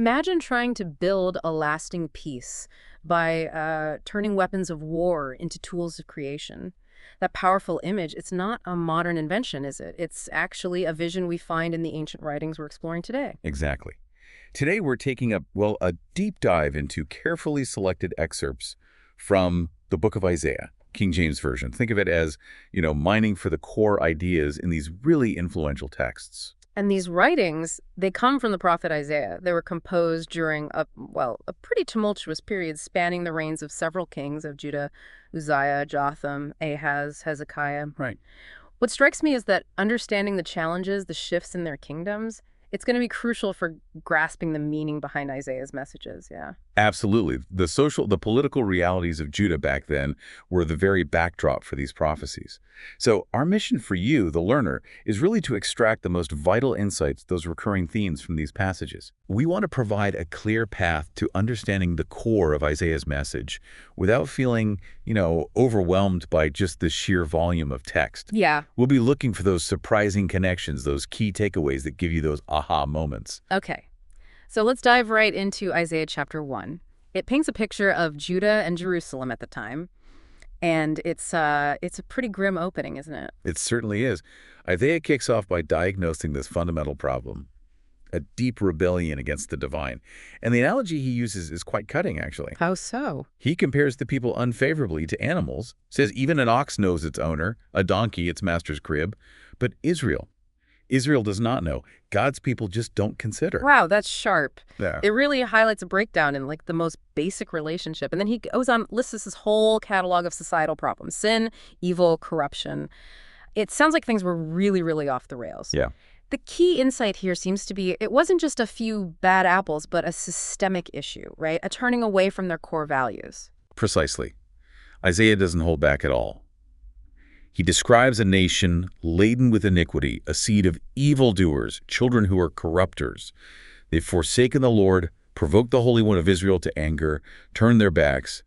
imagine trying to build a lasting peace by turning weapons of war into tools of creation. That powerful image, it's not a modern invention, is it? It's actually a vision we find in the ancient writings we're exploring today. Exactly. Today we're taking a deep dive into carefully selected excerpts from the book of Isaiah, King James Version. Think of it as, mining for the core ideas in these really influential texts. And these writings, they come from the prophet Isaiah. They were composed during a pretty tumultuous period spanning the reigns of several kings of Judah: Uzziah, Jotham, Ahaz, Hezekiah. Right. What strikes me is that understanding the challenges, the shifts in their kingdoms, it's going to be crucial for grasping the meaning behind Isaiah's messages, yeah. Absolutely. The political realities of Judah back then were the very backdrop for these prophecies. So our mission for you, the learner, is really to extract the most vital insights, those recurring themes from these passages. We want to provide a clear path to understanding the core of Isaiah's message without feeling, overwhelmed by just the sheer volume of text. Yeah. We'll be looking for those surprising connections, those key takeaways that give you those aha moments. Okay. So let's dive right into Isaiah chapter 1. It paints a picture of Judah and Jerusalem at the time, and it's a pretty grim opening, isn't it? It certainly is. Isaiah kicks off by diagnosing this fundamental problem, a deep rebellion against the divine. And the analogy he uses is quite cutting, actually. How so? He compares the people unfavorably to animals, says even an ox knows its owner, a donkey its master's crib, but Israel does not know. God's people just don't consider. Wow, that's sharp. Yeah. It really highlights a breakdown in the most basic relationship. And then he goes on, lists this whole catalog of societal problems: sin, evil, corruption. It sounds like things were really, really off the rails. Yeah. The key insight here seems to be it wasn't just a few bad apples, but a systemic issue, right? A turning away from their core values. Precisely. Isaiah doesn't hold back at all. He describes a nation laden with iniquity, a seed of evildoers, children who are corrupters. They've forsaken the Lord, provoked the Holy One of Israel to anger, turned their backs.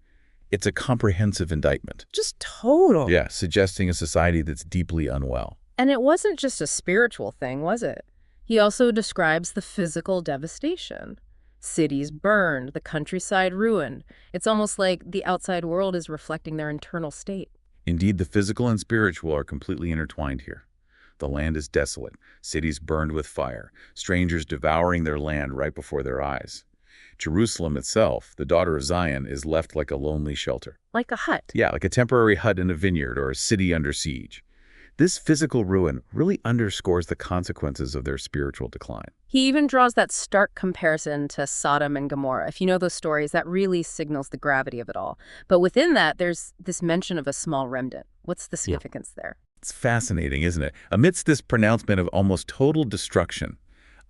It's a comprehensive indictment. Just total. Yeah, suggesting a society that's deeply unwell. And it wasn't just a spiritual thing, was it? He also describes the physical devastation. Cities burned, the countryside ruined. It's almost like the outside world is reflecting their internal state. Indeed, the physical and spiritual are completely intertwined here. The land is desolate, cities burned with fire, strangers devouring their land right before their eyes. Jerusalem itself, the daughter of Zion, is left like a lonely shelter. Like a hut. Yeah, like a temporary hut in a vineyard or a city under siege. This physical ruin really underscores the consequences of their spiritual decline. He even draws that stark comparison to Sodom and Gomorrah. If you know those stories, that really signals the gravity of it all. But within that, there's this mention of a small remnant. What's the significance there? It's fascinating, isn't it? Amidst this pronouncement of almost total destruction,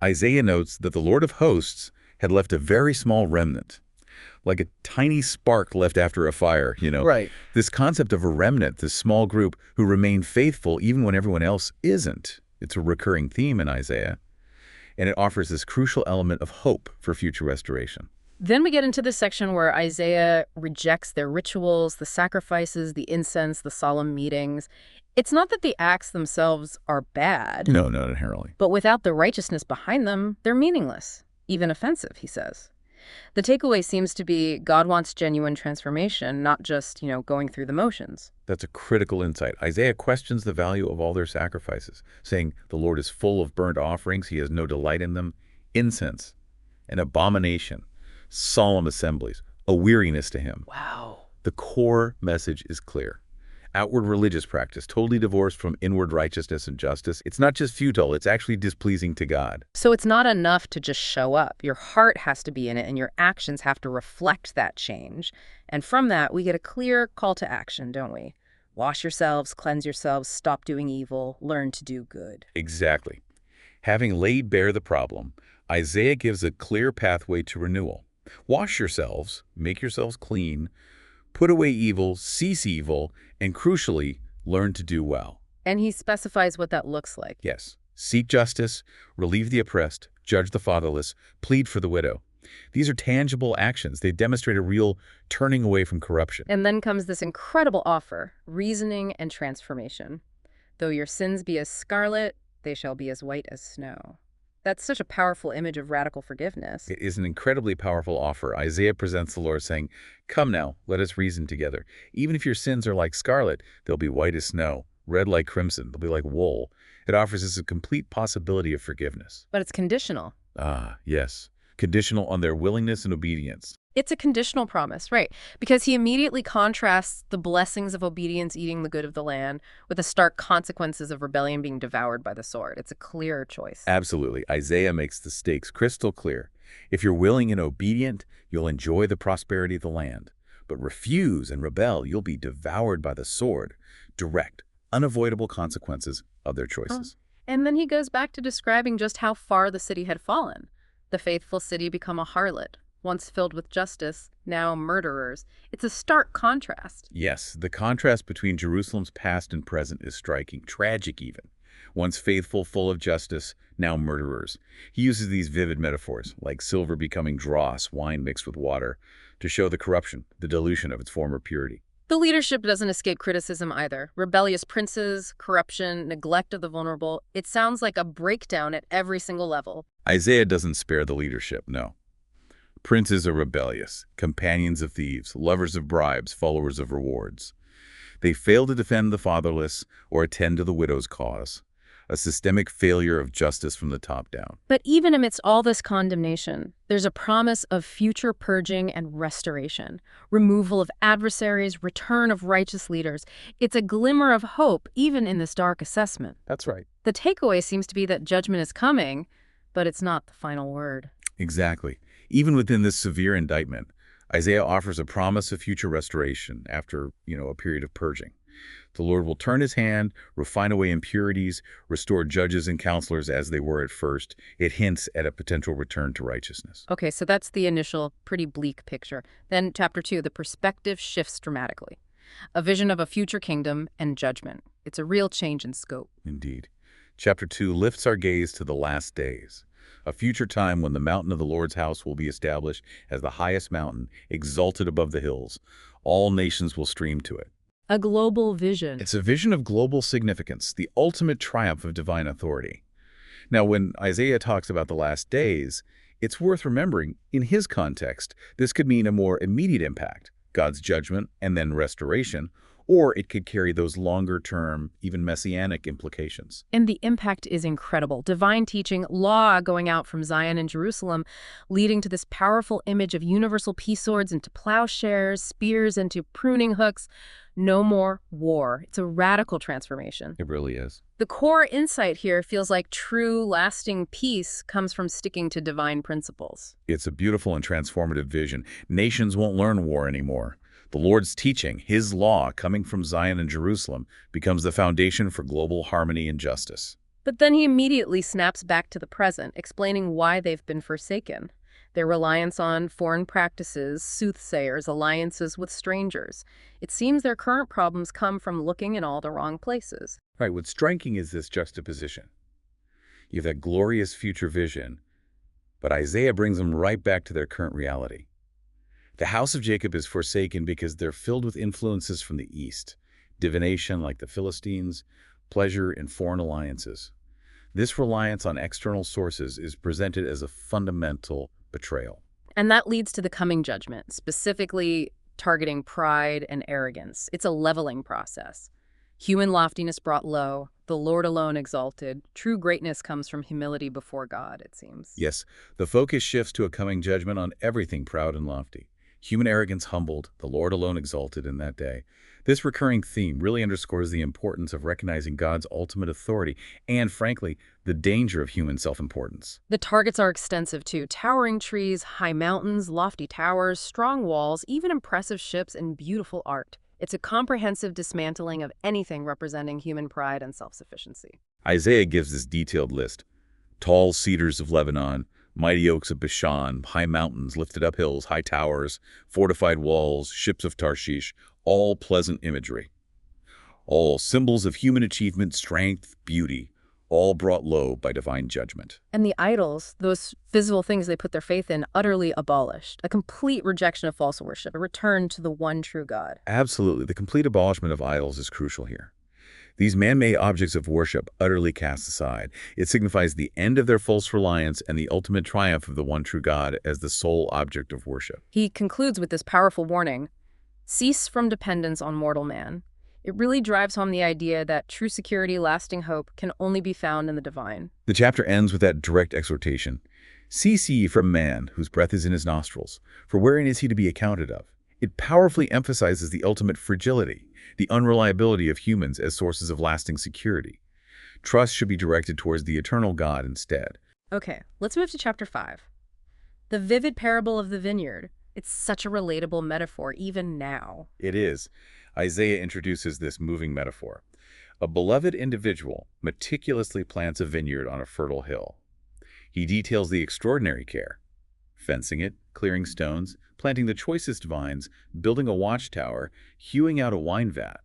Isaiah notes that the Lord of hosts had left a very small remnant, like a tiny spark left after a fire, Right. This concept of a remnant, this small group who remain faithful even when everyone else isn't. It's a recurring theme in Isaiah, and it offers this crucial element of hope for future restoration. Then we get into the section where Isaiah rejects their rituals, the sacrifices, the incense, the solemn meetings. It's not that the acts themselves are bad. No, not inherently. But without the righteousness behind them, they're meaningless, even offensive, he says. The takeaway seems to be God wants genuine transformation, not just, going through the motions. That's a critical insight. Isaiah questions the value of all their sacrifices, saying the Lord is full of burnt offerings, he has no delight in them, incense, an abomination, solemn assemblies, a weariness to him. Wow. The core message is clear. Outward religious practice, totally divorced from inward righteousness and justice. It's not just futile, it's actually displeasing to God. So it's not enough to just show up. Your heart has to be in it, and your actions have to reflect that change. And from that, we get a clear call to action, don't we? Wash yourselves, cleanse yourselves, stop doing evil, learn to do good. Exactly. Having laid bare the problem, Isaiah gives a clear pathway to renewal. Wash yourselves, make yourselves clean, put away evil, cease evil, and crucially, learn to do well. And he specifies what that looks like. Yes. Seek justice, relieve the oppressed, judge the fatherless, plead for the widow. These are tangible actions. They demonstrate a real turning away from corruption. And then comes this incredible offer, reasoning and transformation. Though your sins be as scarlet, they shall be as white as snow. That's such a powerful image of radical forgiveness. It is an incredibly powerful offer. Isaiah presents the Lord saying, "Come now, let us reason together. Even if your sins are like scarlet, they'll be white as snow, red like crimson, they'll be like wool." It offers us a complete possibility of forgiveness. But it's conditional. Ah, yes. Conditional on their willingness and obedience. It's a conditional promise, right? Because he immediately contrasts the blessings of obedience eating the good of the land with the stark consequences of rebellion being devoured by the sword. It's a clear choice. Absolutely. Isaiah makes the stakes crystal clear. If you're willing and obedient, you'll enjoy the prosperity of the land. But refuse and rebel, you'll be devoured by the sword. Direct, unavoidable consequences of their choices. And then he goes back to describing just how far the city had fallen. The faithful city become a harlot, once filled with justice, now murderers. It's a stark contrast. Yes, the contrast between Jerusalem's past and present is striking, tragic even. Once faithful, full of justice, now murderers. He uses these vivid metaphors, like silver becoming dross, wine mixed with water, to show the corruption, the dilution of its former purity. The leadership doesn't escape criticism either. Rebellious princes, corruption, neglect of the vulnerable. It sounds like a breakdown at every single level. Isaiah doesn't spare the leadership, no. Princes are rebellious, companions of thieves, lovers of bribes, followers of rewards. They fail to defend the fatherless or attend to the widow's cause, a systemic failure of justice from the top down. But even amidst all this condemnation, there's a promise of future purging and restoration, removal of adversaries, return of righteous leaders. It's a glimmer of hope, even in this dark assessment. That's right. The takeaway seems to be that judgment is coming, but it's not the final word. Exactly. Even within this severe indictment, Isaiah offers a promise of future restoration after, a period of purging. The Lord will turn his hand, refine away impurities, restore judges and counselors as they were at first. It hints at a potential return to righteousness. Okay, so that's the initial pretty bleak picture. Then chapter 2, the perspective shifts dramatically. A vision of a future kingdom and judgment. It's a real change in scope. Indeed. Chapter 2 lifts our gaze to the last days, a future time when the mountain of the Lord's house will be established as the highest mountain, exalted above the hills. All nations will stream to it. A global vision. It's a vision of global significance, the ultimate triumph of divine authority. Now, when Isaiah talks about the last days, it's worth remembering, in his context, this could mean a more immediate impact, God's judgment and then restoration, or it could carry those longer-term, even messianic implications. And the impact is incredible. Divine teaching, law going out from Zion and Jerusalem, leading to this powerful image of universal peace swords into plowshares, spears into pruning hooks. No more war. It's a radical transformation. It really is. The core insight here feels like true, lasting peace comes from sticking to divine principles. It's a beautiful and transformative vision. Nations won't learn war anymore. The Lord's teaching, his law coming from Zion and Jerusalem, becomes the foundation for global harmony and justice. But then he immediately snaps back to the present, explaining why they've been forsaken. Their reliance on foreign practices, soothsayers, alliances with strangers. It seems their current problems come from looking in all the wrong places. Right, what's striking is this juxtaposition. You have that glorious future vision, but Isaiah brings them right back to their current reality. The house of Jacob is forsaken because they're filled with influences from the east, divination like the Philistines, pleasure in foreign alliances. This reliance on external sources is presented as a fundamental betrayal. And that leads to the coming judgment, specifically targeting pride and arrogance. It's a leveling process. Human loftiness brought low, the Lord alone exalted. True greatness comes from humility before God, it seems. Yes, the focus shifts to a coming judgment on everything proud and lofty. Human arrogance humbled, the Lord alone exalted in that day. This recurring theme really underscores the importance of recognizing God's ultimate authority and, frankly, the danger of human self-importance. The targets are extensive, too. Towering trees, high mountains, lofty towers, strong walls, even impressive ships and beautiful art. It's a comprehensive dismantling of anything representing human pride and self-sufficiency. Isaiah gives this detailed list. Tall cedars of Lebanon, mighty oaks of Bashan, high mountains, lifted up hills, high towers, fortified walls, ships of Tarshish, all pleasant imagery. All symbols of human achievement, strength, beauty, all brought low by divine judgment. And the idols, those physical things they put their faith in, utterly abolished. A complete rejection of false worship, a return to the one true God. Absolutely. The complete abolishment of idols is crucial here. These man-made objects of worship utterly cast aside. It signifies the end of their false reliance and the ultimate triumph of the one true God as the sole object of worship. He concludes with this powerful warning: cease from dependence on mortal man. It really drives home the idea that true security, lasting hope, can only be found in the divine. The chapter ends with that direct exhortation. Cease ye from man, whose breath is in his nostrils, for wherein is he to be accounted of? It powerfully emphasizes the ultimate fragility, the unreliability of humans as sources of lasting security. Trust should be directed towards the eternal God instead. Okay, let's move to chapter 5. The vivid parable of the vineyard. It's such a relatable metaphor even now. It is. Isaiah introduces this moving metaphor. A beloved individual meticulously plants a vineyard on a fertile hill. He details the extraordinary care: fencing it, clearing stones, planting the choicest vines, building a watchtower, hewing out a wine vat,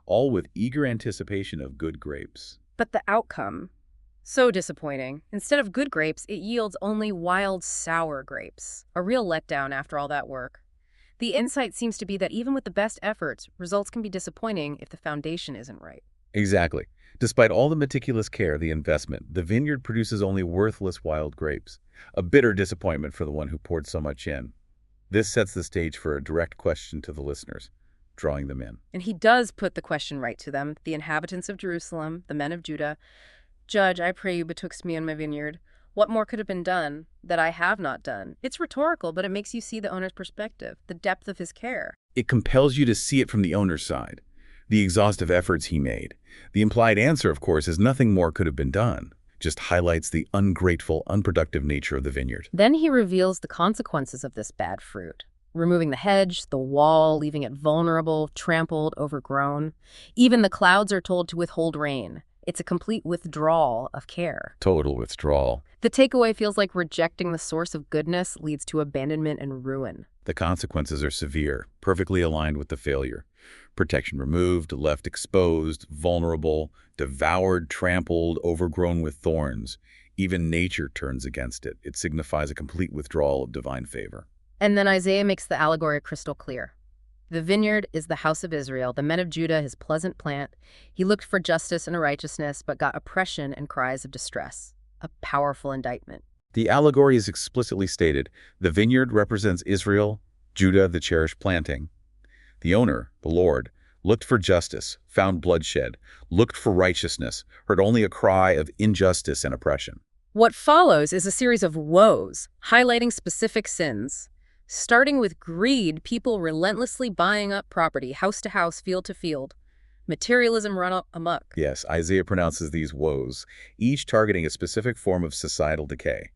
all with eager anticipation of good grapes. But the outcome, so disappointing. Instead of good grapes, it yields only wild, sour grapes. A real letdown after all that work. The insight seems to be that even with the best efforts, results can be disappointing if the foundation isn't right. Exactly. Despite all the meticulous care, the investment, the vineyard produces only worthless wild grapes. A bitter disappointment for the one who poured so much in. This sets the stage for a direct question to the listeners, drawing them in. And he does put the question right to them, the inhabitants of Jerusalem, the men of Judah. Judge, I pray you betwixt me and my vineyard. What more could have been done that I have not done? It's rhetorical, but it makes you see the owner's perspective, the depth of his care. It compels you to see it from the owner's side, the exhaustive efforts he made. The implied answer, of course, is nothing more could have been done. Just highlights the ungrateful, unproductive nature of the vineyard. Then he reveals the consequences of this bad fruit, removing the hedge, the wall, leaving it vulnerable, trampled, overgrown. Even the clouds are told to withhold rain. It's a complete withdrawal of care. Total withdrawal. The takeaway feels like rejecting the source of goodness leads to abandonment and ruin. The consequences are severe, perfectly aligned with the failure. Protection removed, left exposed, vulnerable, devoured, trampled, overgrown with thorns. Even nature turns against it. It signifies a complete withdrawal of divine favor. And then Isaiah makes the allegory crystal clear. The vineyard is the house of Israel, the men of Judah his pleasant plant. He looked for justice and righteousness, but got oppression and cries of distress. A powerful indictment. The allegory is explicitly stated. The vineyard represents Israel, Judah the cherished planting. The owner, the Lord, looked for justice, found bloodshed, looked for righteousness, heard only a cry of injustice and oppression. What follows is a series of woes, highlighting specific sins. Starting with greed, people relentlessly buying up property, house to house, field to field. Materialism run amok. Yes, Isaiah pronounces these woes, each targeting a specific form of societal decay.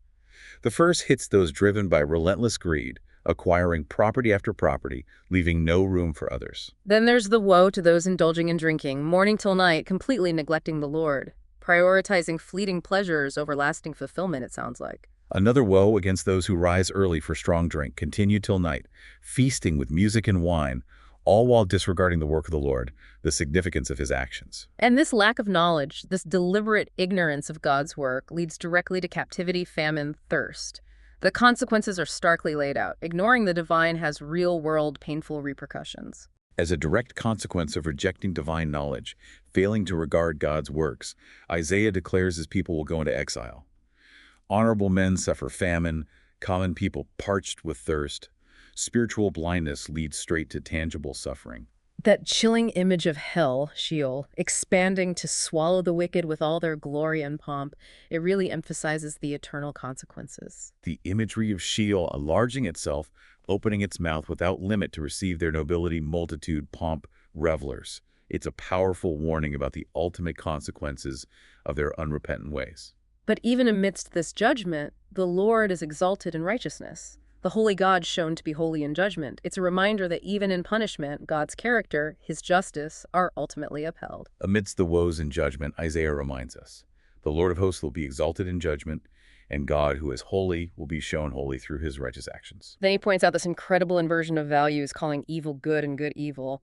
The first hits those driven by relentless greed, acquiring property after property, leaving no room for others. Then there's the woe to those indulging in drinking, morning till night, completely neglecting the Lord, prioritizing fleeting pleasures over lasting fulfillment, it sounds like. Another woe against those who rise early for strong drink, continue till night, feasting with music and wine, all while disregarding the work of the Lord, the significance of his actions. And this lack of knowledge, this deliberate ignorance of God's work, leads directly to captivity, famine, thirst. The consequences are starkly laid out. Ignoring the divine has real-world, painful repercussions. As a direct consequence of rejecting divine knowledge, failing to regard God's works, Isaiah declares his people will go into exile. Honorable men suffer famine, common people parched with thirst. Spiritual blindness leads straight to tangible suffering. That chilling image of hell, Sheol, expanding to swallow the wicked with all their glory and pomp, it really emphasizes the eternal consequences. The imagery of Sheol enlarging itself, opening its mouth without limit to receive their nobility, multitude, pomp, revelers. It's a powerful warning about the ultimate consequences of their unrepentant ways. But even amidst this judgment, the Lord is exalted in righteousness. The holy God shown to be holy in judgment. It's a reminder that even in punishment, God's character, his justice, are ultimately upheld. Amidst the woes and judgment, Isaiah reminds us, the Lord of hosts will be exalted in judgment, and God, who is holy, will be shown holy through his righteous actions. Then he points out this incredible inversion of values, calling evil good and good evil,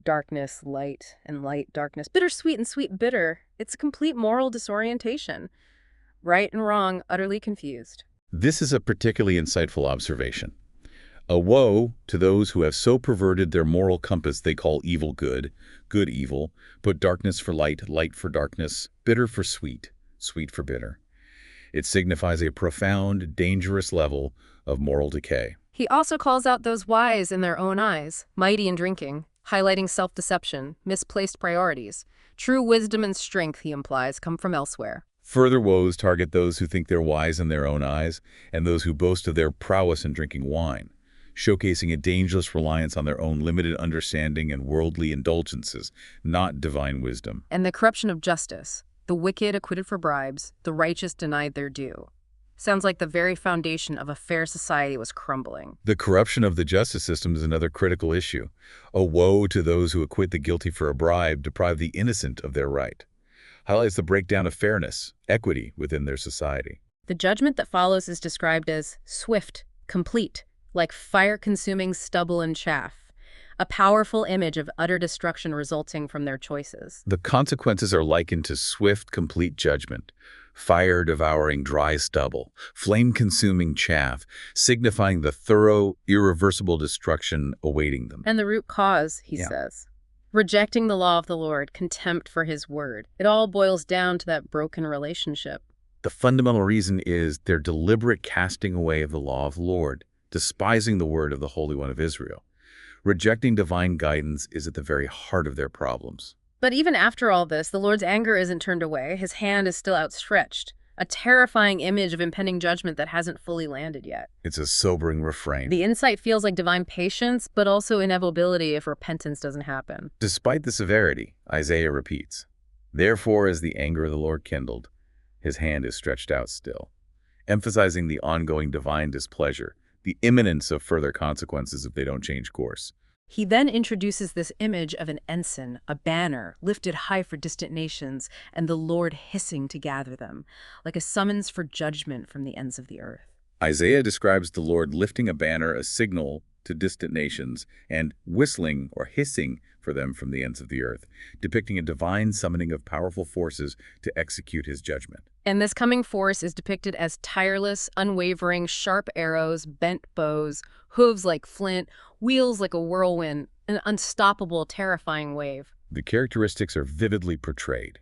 darkness light and light darkness, bittersweet and sweet bitter. It's a complete moral disorientation. Right and wrong, utterly confused. This is a particularly insightful observation. A woe to those who have so perverted their moral compass they call evil good, good evil, put darkness for light, light for darkness, bitter for sweet, sweet for bitter. It signifies a profound, dangerous level of moral decay. He also calls out those wise in their own eyes, mighty in drinking, highlighting self-deception, misplaced priorities. True wisdom and strength, he implies, come from elsewhere. Further woes target those who think they're wise in their own eyes and those who boast of their prowess in drinking wine, showcasing a dangerous reliance on their own limited understanding and worldly indulgences, not divine wisdom. And the corruption of justice, the wicked acquitted for bribes, the righteous denied their due. Sounds like the very foundation of a fair society was crumbling. The corruption of the justice system is another critical issue. A woe to those who acquit the guilty for a bribe, deprive the innocent of their right. Highlights the breakdown of fairness, equity within their society. The judgment that follows is described as swift, complete, like fire-consuming stubble and chaff, a powerful image of utter destruction resulting from their choices. The consequences are likened to swift, complete judgment, fire-devouring dry stubble, flame-consuming chaff, signifying the thorough, irreversible destruction awaiting them. And the root cause, he says, rejecting the law of the Lord, contempt for his word. It all boils down to that broken relationship. The fundamental reason is their deliberate casting away of the law of the Lord, despising the word of the Holy One of Israel. Rejecting divine guidance is at the very heart of their problems. But even after all this, the Lord's anger isn't turned away. His hand is still outstretched, a terrifying image of impending judgment that hasn't fully landed yet. It's a sobering refrain. The insight feels like divine patience, but also inevitability if repentance doesn't happen. Despite the severity, Isaiah repeats, "Therefore is the anger of the Lord kindled, his hand is stretched out still," emphasizing the ongoing divine displeasure, the imminence of further consequences if they don't change course. He then introduces this image of an ensign, a banner, lifted high for distant nations, and the Lord hissing to gather them, like a summons for judgment from the ends of the earth. Isaiah describes the Lord lifting a banner, a signal to distant nations, and whistling or hissing for them from the ends of the earth, depicting a divine summoning of powerful forces to execute his judgment. And this coming force is depicted as tireless, unwavering, sharp arrows, bent bows, hooves like flint, wheels like a whirlwind, an unstoppable, terrifying wave. The characteristics are vividly portrayed.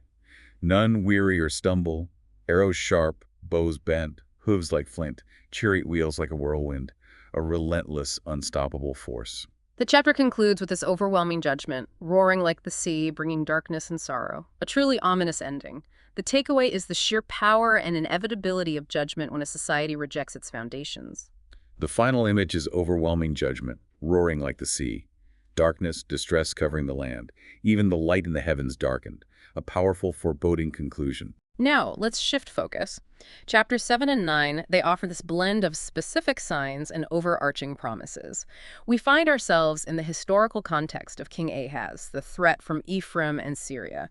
None weary or stumble, arrows sharp, bows bent, hooves like flint, chariot wheels like a whirlwind, a relentless, unstoppable force. The chapter concludes with this overwhelming judgment, roaring like the sea, bringing darkness and sorrow. A truly ominous ending. The takeaway is the sheer power and inevitability of judgment when a society rejects its foundations. The final image is overwhelming judgment, roaring like the sea. Darkness, distress covering the land. Even the light in the heavens darkened. A powerful, foreboding conclusion. Now, let's shift focus. Chapters 7 and 9, they offer this blend of specific signs and overarching promises. We find ourselves in the historical context of King Ahaz, the threat from Ephraim and Syria.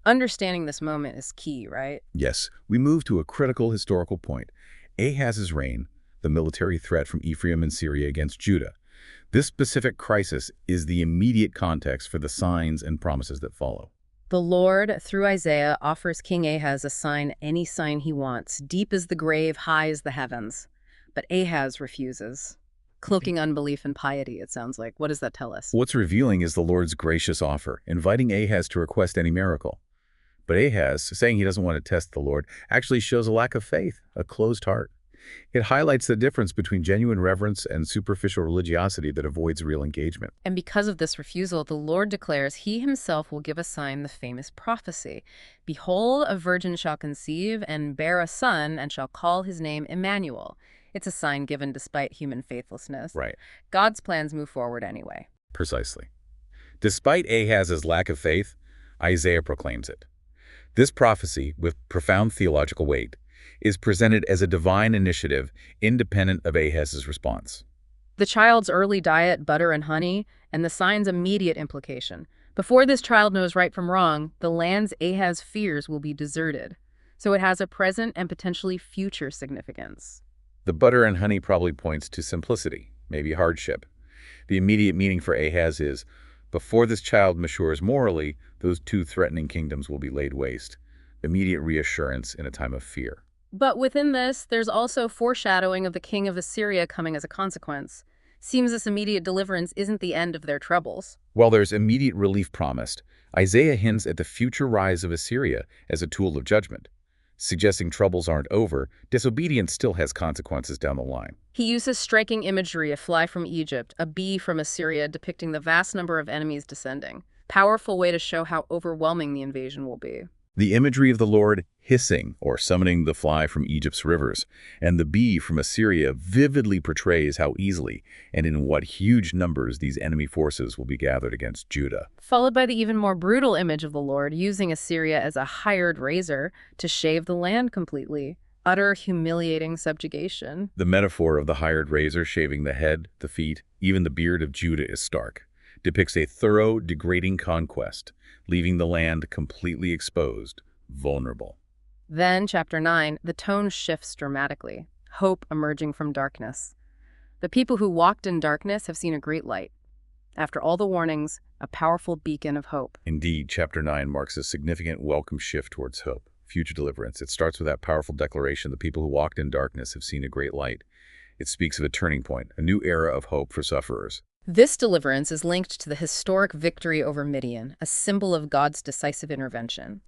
Understanding this moment is key, right? Yes, we move to a critical historical point. Ahaz's reign, the military threat from Ephraim and Syria against Judah. This specific crisis is the immediate context for the signs and promises that follow. The Lord, through Isaiah, offers King Ahaz a sign, any sign he wants, deep as the grave, high as the heavens. But Ahaz refuses. Cloaking unbelief and piety, it sounds like. What does that tell us? What's revealing is the Lord's gracious offer, inviting Ahaz to request any miracle. But Ahaz, saying he doesn't want to test the Lord, actually shows a lack of faith, a closed heart. It highlights the difference between genuine reverence and superficial religiosity that avoids real engagement. And because of this refusal, the Lord declares he himself will give a sign, the famous prophecy. Behold, a virgin shall conceive and bear a son, and shall call his name Emmanuel. It's a sign given despite human faithlessness. Right. God's plans move forward anyway. Precisely. Despite Ahaz's lack of faith, Isaiah proclaims it. This prophecy, with profound theological weight, is presented as a divine initiative independent of Ahaz's response. The child's early diet, butter and honey, and the sign's immediate implication. Before this child knows right from wrong, the lands Ahaz fears will be deserted. So it has a present and potentially future significance. The butter and honey probably points to simplicity, maybe hardship. The immediate meaning for Ahaz is, before this child matures morally, those two threatening kingdoms will be laid waste. Immediate reassurance in a time of fear. But within this, there's also foreshadowing of the king of Assyria coming as a consequence. Seems this immediate deliverance isn't the end of their troubles. While there's immediate relief promised, Isaiah hints at the future rise of Assyria as a tool of judgment. Suggesting troubles aren't over, disobedience still has consequences down the line. He uses striking imagery, a fly from Egypt, a bee from Assyria, depicting the vast number of enemies descending. Powerful way to show how overwhelming the invasion will be. The imagery of the Lord hissing or summoning the fly from Egypt's rivers, and the bee from Assyria vividly portrays how easily and in what huge numbers these enemy forces will be gathered against Judah. Followed by the even more brutal image of the Lord using Assyria as a hired razor to shave the land completely. Utter humiliating subjugation. The metaphor of the hired razor shaving the head, the feet, even the beard of Judah is stark. Depicts a thorough, degrading conquest, leaving the land completely exposed, vulnerable. Then, chapter 9, the tone shifts dramatically. Hope emerging from darkness. The people who walked in darkness have seen a great light. After all the warnings, a powerful beacon of hope. Indeed, chapter 9 marks a significant welcome shift towards hope, future deliverance. It starts with that powerful declaration: the people who walked in darkness have seen a great light. It speaks of a turning point, a new era of hope for sufferers. This deliverance is linked to the historic victory over Midian, a symbol of God's decisive intervention.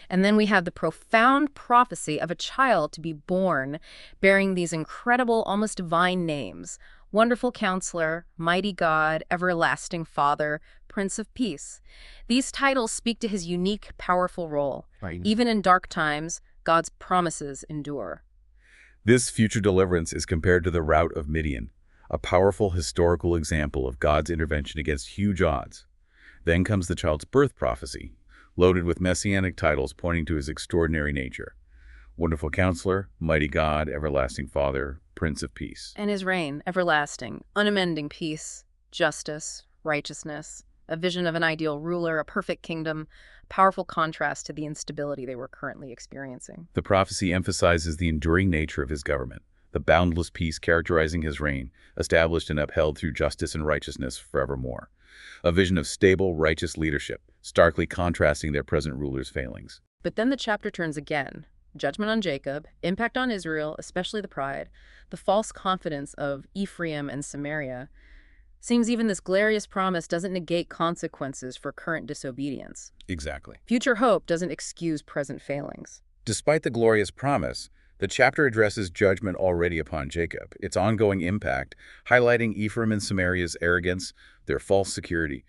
And then we have the profound prophecy of a child to be born, bearing these incredible, almost divine names: Wonderful Counselor, Mighty God, Everlasting Father, Prince of Peace. These titles speak to his unique, powerful role. Right. Even in dark times, God's promises endure. This future deliverance is compared to the rout of Midian, a powerful historical example of God's intervention against huge odds. Then comes the child's birth prophecy, loaded with messianic titles pointing to his extraordinary nature: Wonderful Counselor, Mighty God, Everlasting Father, Prince of Peace. And his reign, everlasting, unamending peace, justice, righteousness, a vision of an ideal ruler, a perfect kingdom, powerful contrast to the instability they were currently experiencing. The prophecy emphasizes the enduring nature of his government, the boundless peace characterizing his reign, established and upheld through justice and righteousness forevermore. A vision of stable, righteous leadership, starkly contrasting their present rulers' failings. But then the chapter turns again. Judgment on Jacob, impact on Israel, especially the pride, the false confidence of Ephraim and Samaria. Seems even this glorious promise doesn't negate consequences for current disobedience. Exactly. Future hope doesn't excuse present failings. Despite the glorious promise, the chapter addresses judgment already upon Jacob, its ongoing impact, highlighting Ephraim and Samaria's arrogance, their false security.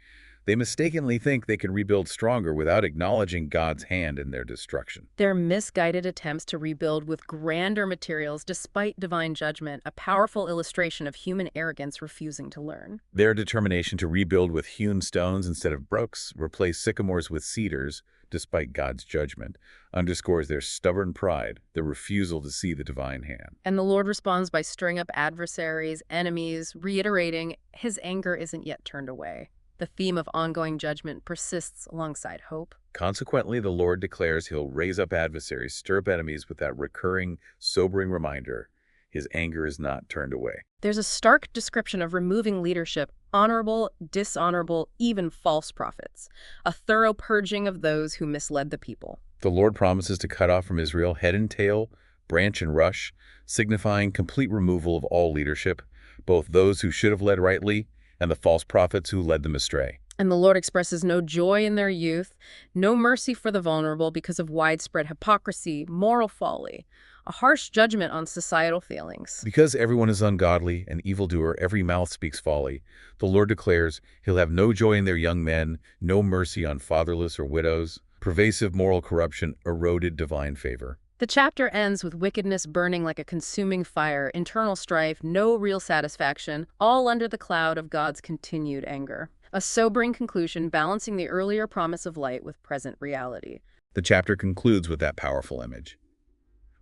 They mistakenly think they can rebuild stronger without acknowledging God's hand in their destruction. Their misguided attempts to rebuild with grander materials despite divine judgment, a powerful illustration of human arrogance refusing to learn. Their determination to rebuild with hewn stones instead of brooks, replace sycamores with cedars, despite God's judgment, underscores their stubborn pride, their refusal to see the divine hand. And the Lord responds by stirring up adversaries, enemies, reiterating his anger isn't yet turned away. The theme of ongoing judgment persists alongside hope. Consequently, the Lord declares he'll raise up adversaries, stir up enemies with that recurring, sobering reminder: his anger is not turned away. There's a stark description of removing leadership, honorable, dishonorable, even false prophets, a thorough purging of those who misled the people. The Lord promises to cut off from Israel head and tail, branch and rush, signifying complete removal of all leadership, both those who should have led rightly and the false prophets who led them astray. And the Lord expresses no joy in their youth, no mercy for the vulnerable because of widespread hypocrisy, moral folly, a harsh judgment on societal failings. Because everyone is ungodly and evildoer, every mouth speaks folly, the Lord declares he'll have no joy in their young men, no mercy on fatherless or widows. Pervasive moral corruption eroded divine favor. The chapter ends with wickedness burning like a consuming fire, internal strife, no real satisfaction, all under the cloud of God's continued anger. A sobering conclusion balancing the earlier promise of light with present reality. The chapter concludes with that powerful image.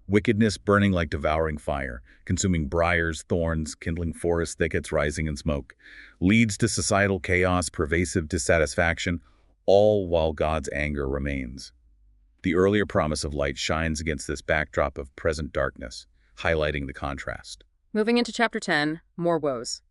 Wickedness burning like devouring fire, consuming briars, thorns, kindling forest thickets rising in smoke, leads to societal chaos, pervasive dissatisfaction, all while God's anger remains. The earlier promise of light shines against this backdrop of present darkness, highlighting the contrast. Moving into chapter 10, more woes.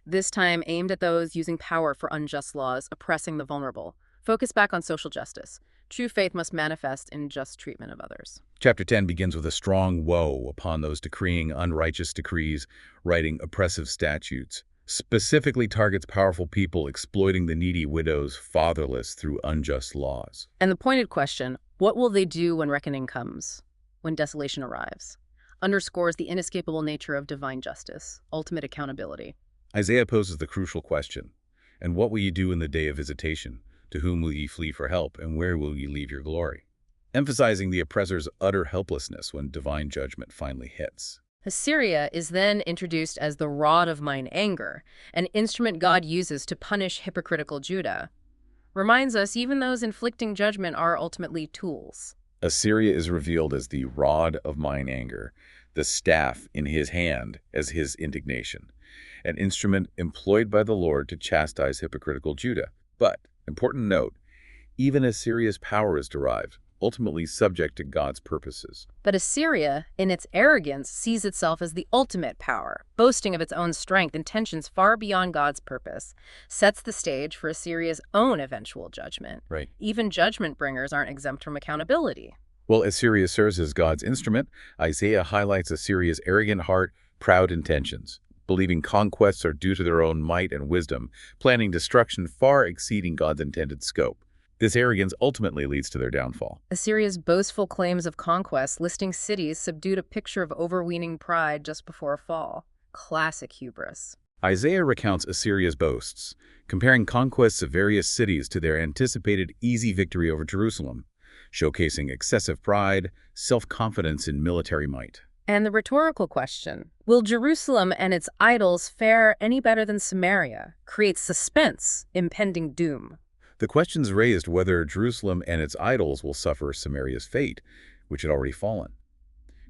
This time aimed at those using power for unjust laws, oppressing the vulnerable. Focus back on social justice. True faith must manifest in just treatment of others. Chapter 10 begins with a strong woe upon those decreeing unrighteous decrees, writing oppressive statutes, specifically targets powerful people exploiting the needy widows, fatherless through unjust laws. And the pointed question, what will they do when reckoning comes, when desolation arrives, underscores the inescapable nature of divine justice, ultimate accountability. Isaiah poses the crucial question, and what will you do in the day of visitation? To whom will ye flee for help, and where will ye leave your glory? Emphasizing the oppressor's utter helplessness when divine judgment finally hits. Assyria is then introduced as the rod of mine anger, an instrument God uses to punish hypocritical Judah. Reminds us even those inflicting judgment are ultimately tools. Assyria is revealed as the rod of mine anger, the staff in his hand as his indignation, an instrument employed by the Lord to chastise hypocritical Judah. But, important note, even Assyria's power is derived, ultimately subject to God's purposes. But Assyria, in its arrogance, sees itself as the ultimate power, boasting of its own strength and tensions far beyond God's purpose, sets the stage for Assyria's own eventual judgment. Right. Even judgment bringers aren't exempt from accountability. While Assyria serves as God's instrument, Isaiah highlights Assyria's arrogant heart, proud intentions, believing conquests are due to their own might and wisdom, planning destruction far exceeding God's intended scope. This arrogance ultimately leads to their downfall. Assyria's boastful claims of conquest, listing cities, subdued a picture of overweening pride just before a fall. Classic hubris. Isaiah recounts Assyria's boasts, comparing conquests of various cities to their anticipated easy victory over Jerusalem, showcasing excessive pride, self-confidence in military might. And the rhetorical question, will Jerusalem and its idols fare any better than Samaria, creates suspense, impending doom. The questions raised whether Jerusalem and its idols will suffer Samaria's fate, which had already fallen,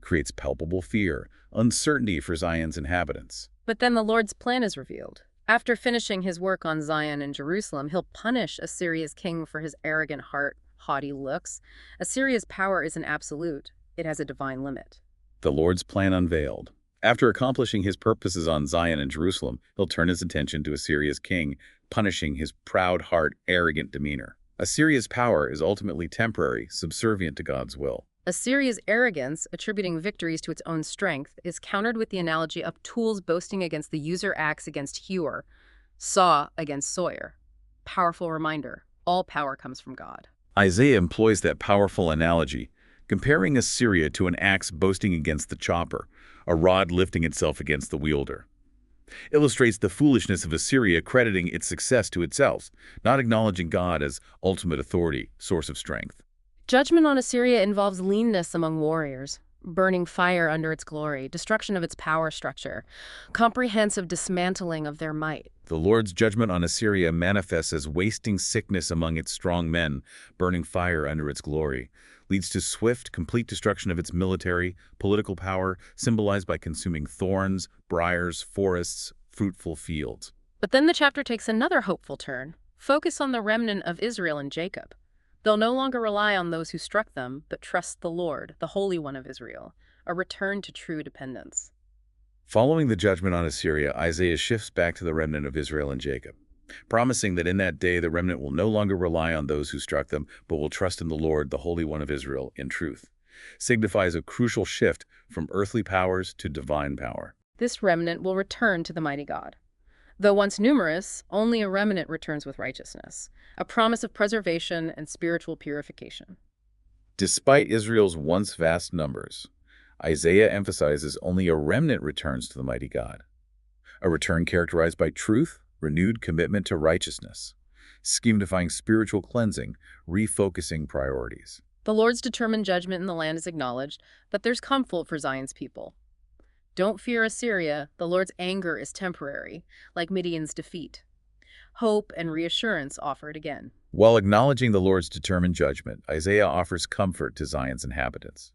creates palpable fear, uncertainty for Zion's inhabitants. But then the Lord's plan is revealed. After finishing his work on Zion and Jerusalem, he'll punish Assyria's king for his arrogant heart, haughty looks. Assyria's power isn't absolute. It has a divine limit. The Lord's plan unveiled. After accomplishing his purposes on Zion and Jerusalem, he'll turn his attention to Assyria's king, punishing his proud heart, arrogant demeanor. Assyria's power is ultimately temporary, subservient to God's will. Assyria's arrogance, attributing victories to its own strength, is countered with the analogy of tools boasting against the user axe against hewer, saw against sawyer. Powerful reminder, all power comes from God. Isaiah employs that powerful analogy, comparing Assyria to an axe boasting against the chopper, a rod lifting itself against the wielder. Illustrates the foolishness of Assyria crediting its success to itself, not acknowledging God as ultimate authority, source of strength. Judgment on Assyria involves leanness among warriors, burning fire under its glory, destruction of its power structure, comprehensive dismantling of their might. The Lord's judgment on Assyria manifests as wasting sickness among its strong men, burning fire under its glory, leads to swift, complete destruction of its military, political power, symbolized by consuming thorns, briars, forests, fruitful fields. But then the chapter takes another hopeful turn. Focus on the remnant of Israel and Jacob. They'll no longer rely on those who struck them, but trust the Lord, the Holy One of Israel, a return to true dependence. Following the judgment on Assyria, Isaiah shifts back to the remnant of Israel and Jacob, promising that in that day the remnant will no longer rely on those who struck them, but will trust in the Lord, the Holy One of Israel, in truth. Signifies a crucial shift from earthly powers to divine power. This remnant will return to the mighty God. Though once numerous, only a remnant returns with righteousness, a promise of preservation and spiritual purification. Despite Israel's once vast numbers, Isaiah emphasizes only a remnant returns to the mighty God. A return characterized by truth, renewed commitment to righteousness, scheme-defying spiritual cleansing, refocusing priorities. The Lord's determined judgment in the land is acknowledged, but there's comfort for Zion's people. Don't fear Assyria, the Lord's anger is temporary, like Midian's defeat. Hope and reassurance offered again. While acknowledging the Lord's determined judgment, Isaiah offers comfort to Zion's inhabitants.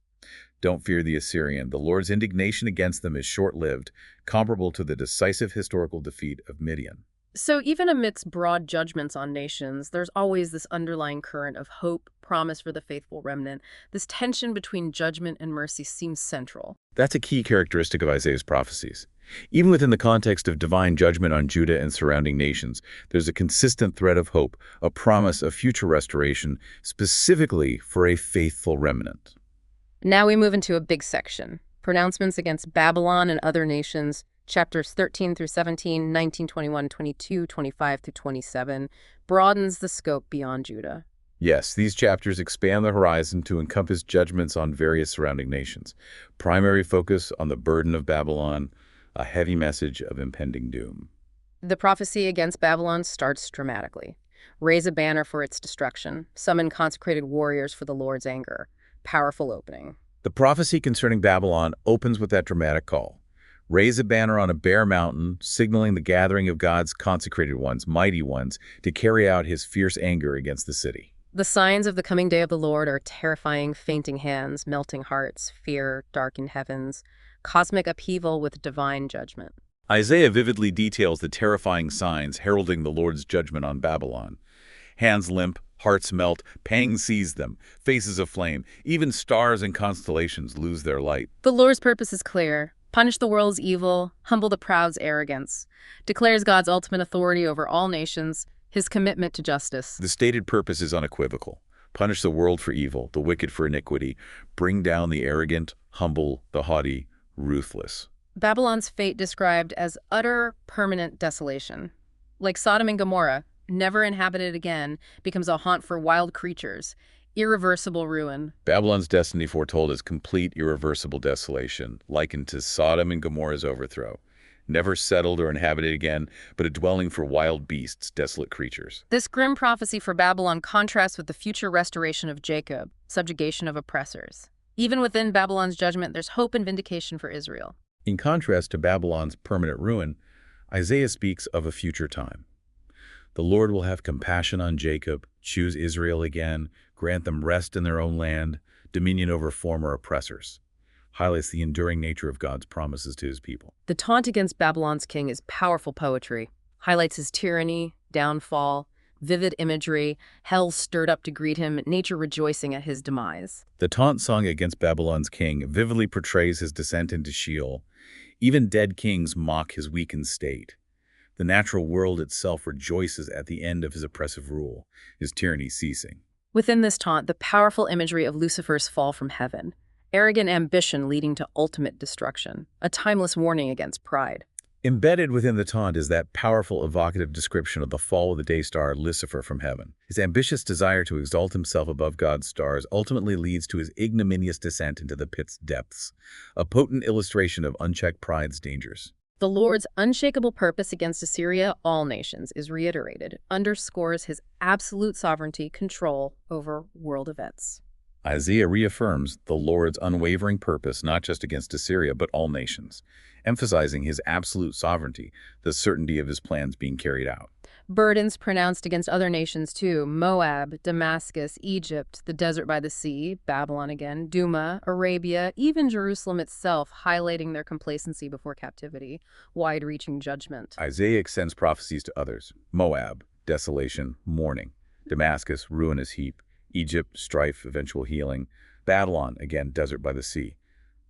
Don't fear the Assyrian. The Lord's indignation against them is short-lived, comparable to the decisive historical defeat of Midian. So even amidst broad judgments on nations, there's always this underlying current of hope, promise for the faithful remnant. This tension between judgment and mercy seems central. That's a key characteristic of Isaiah's prophecies. Even within the context of divine judgment on Judah and surrounding nations, there's a consistent thread of hope, a promise of future restoration, specifically for a faithful remnant. Now we move into a big section, pronouncements against Babylon and other nations, chapters 13 through 17, 19, 21, 22, 25 through 27, broadens the scope beyond Judah. Yes, these chapters expand the horizon to encompass judgments on various surrounding nations. Primary focus on the burden of Babylon, a heavy message of impending doom. The prophecy against Babylon starts dramatically. Raise a banner for its destruction. Summon consecrated warriors for the Lord's anger. Powerful opening. The prophecy concerning Babylon opens with that dramatic call. Raise a banner on a bare mountain, signaling the gathering of God's consecrated ones, mighty ones, to carry out his fierce anger against the city. The signs of the coming day of the Lord are terrifying, fainting hands, melting hearts, fear, darkened heavens, cosmic upheaval with divine judgment. Isaiah vividly details the terrifying signs heralding the Lord's judgment on Babylon. Hands limp, hearts melt, pangs seize them, faces aflame, even stars and constellations lose their light. The Lord's purpose is clear. Punish the world's evil, humble the proud's arrogance. Declares God's ultimate authority over all nations, his commitment to justice. The stated purpose is unequivocal. Punish the world for evil, the wicked for iniquity, bring down the arrogant, humble the haughty, ruthless. Babylon's fate described as utter, permanent desolation. Like Sodom and Gomorrah, never inhabited again, becomes a haunt for wild creatures. Irreversible ruin. Babylon's destiny foretold as complete, irreversible desolation, likened to Sodom and Gomorrah's overthrow. Never settled or inhabited again, but a dwelling for wild beasts, desolate creatures. This grim prophecy for Babylon contrasts with the future restoration of Jacob, subjugation of oppressors. Even within Babylon's judgment, there's hope and vindication for Israel. In contrast to Babylon's permanent ruin, Isaiah speaks of a future time. The Lord will have compassion on Jacob, choose Israel again, grant them rest in their own land, dominion over former oppressors. Highlights the enduring nature of God's promises to his people. The taunt against Babylon's king is powerful poetry. Highlights his tyranny, downfall, vivid imagery, hell stirred up to greet him, nature rejoicing at his demise. The taunt song against Babylon's king vividly portrays his descent into Sheol. Even dead kings mock his weakened state. The natural world itself rejoices at the end of his oppressive rule, his tyranny ceasing. Within this taunt, the powerful imagery of Lucifer's fall from heaven, arrogant ambition leading to ultimate destruction, a timeless warning against pride. Embedded within the taunt is that powerful, evocative description of the fall of the day star Lucifer from heaven. His ambitious desire to exalt himself above God's stars ultimately leads to his ignominious descent into the pit's depths, a potent illustration of unchecked pride's dangers. The Lord's unshakable purpose against Assyria, all nations, is reiterated, underscores his absolute sovereignty, control over world events. Isaiah reaffirms the Lord's unwavering purpose not just against Assyria but all nations, emphasizing his absolute sovereignty, the certainty of his plans being carried out. Burdens pronounced against other nations too: Moab, Damascus, Egypt, the desert by the sea, Babylon again, Duma, Arabia, even Jerusalem itself, highlighting their complacency before captivity, wide-reaching judgment. Isaiah extends prophecies to others: Moab, desolation, mourning; Damascus, ruinous heap; Egypt, strife, eventual healing; Babylon, again, desert by the sea;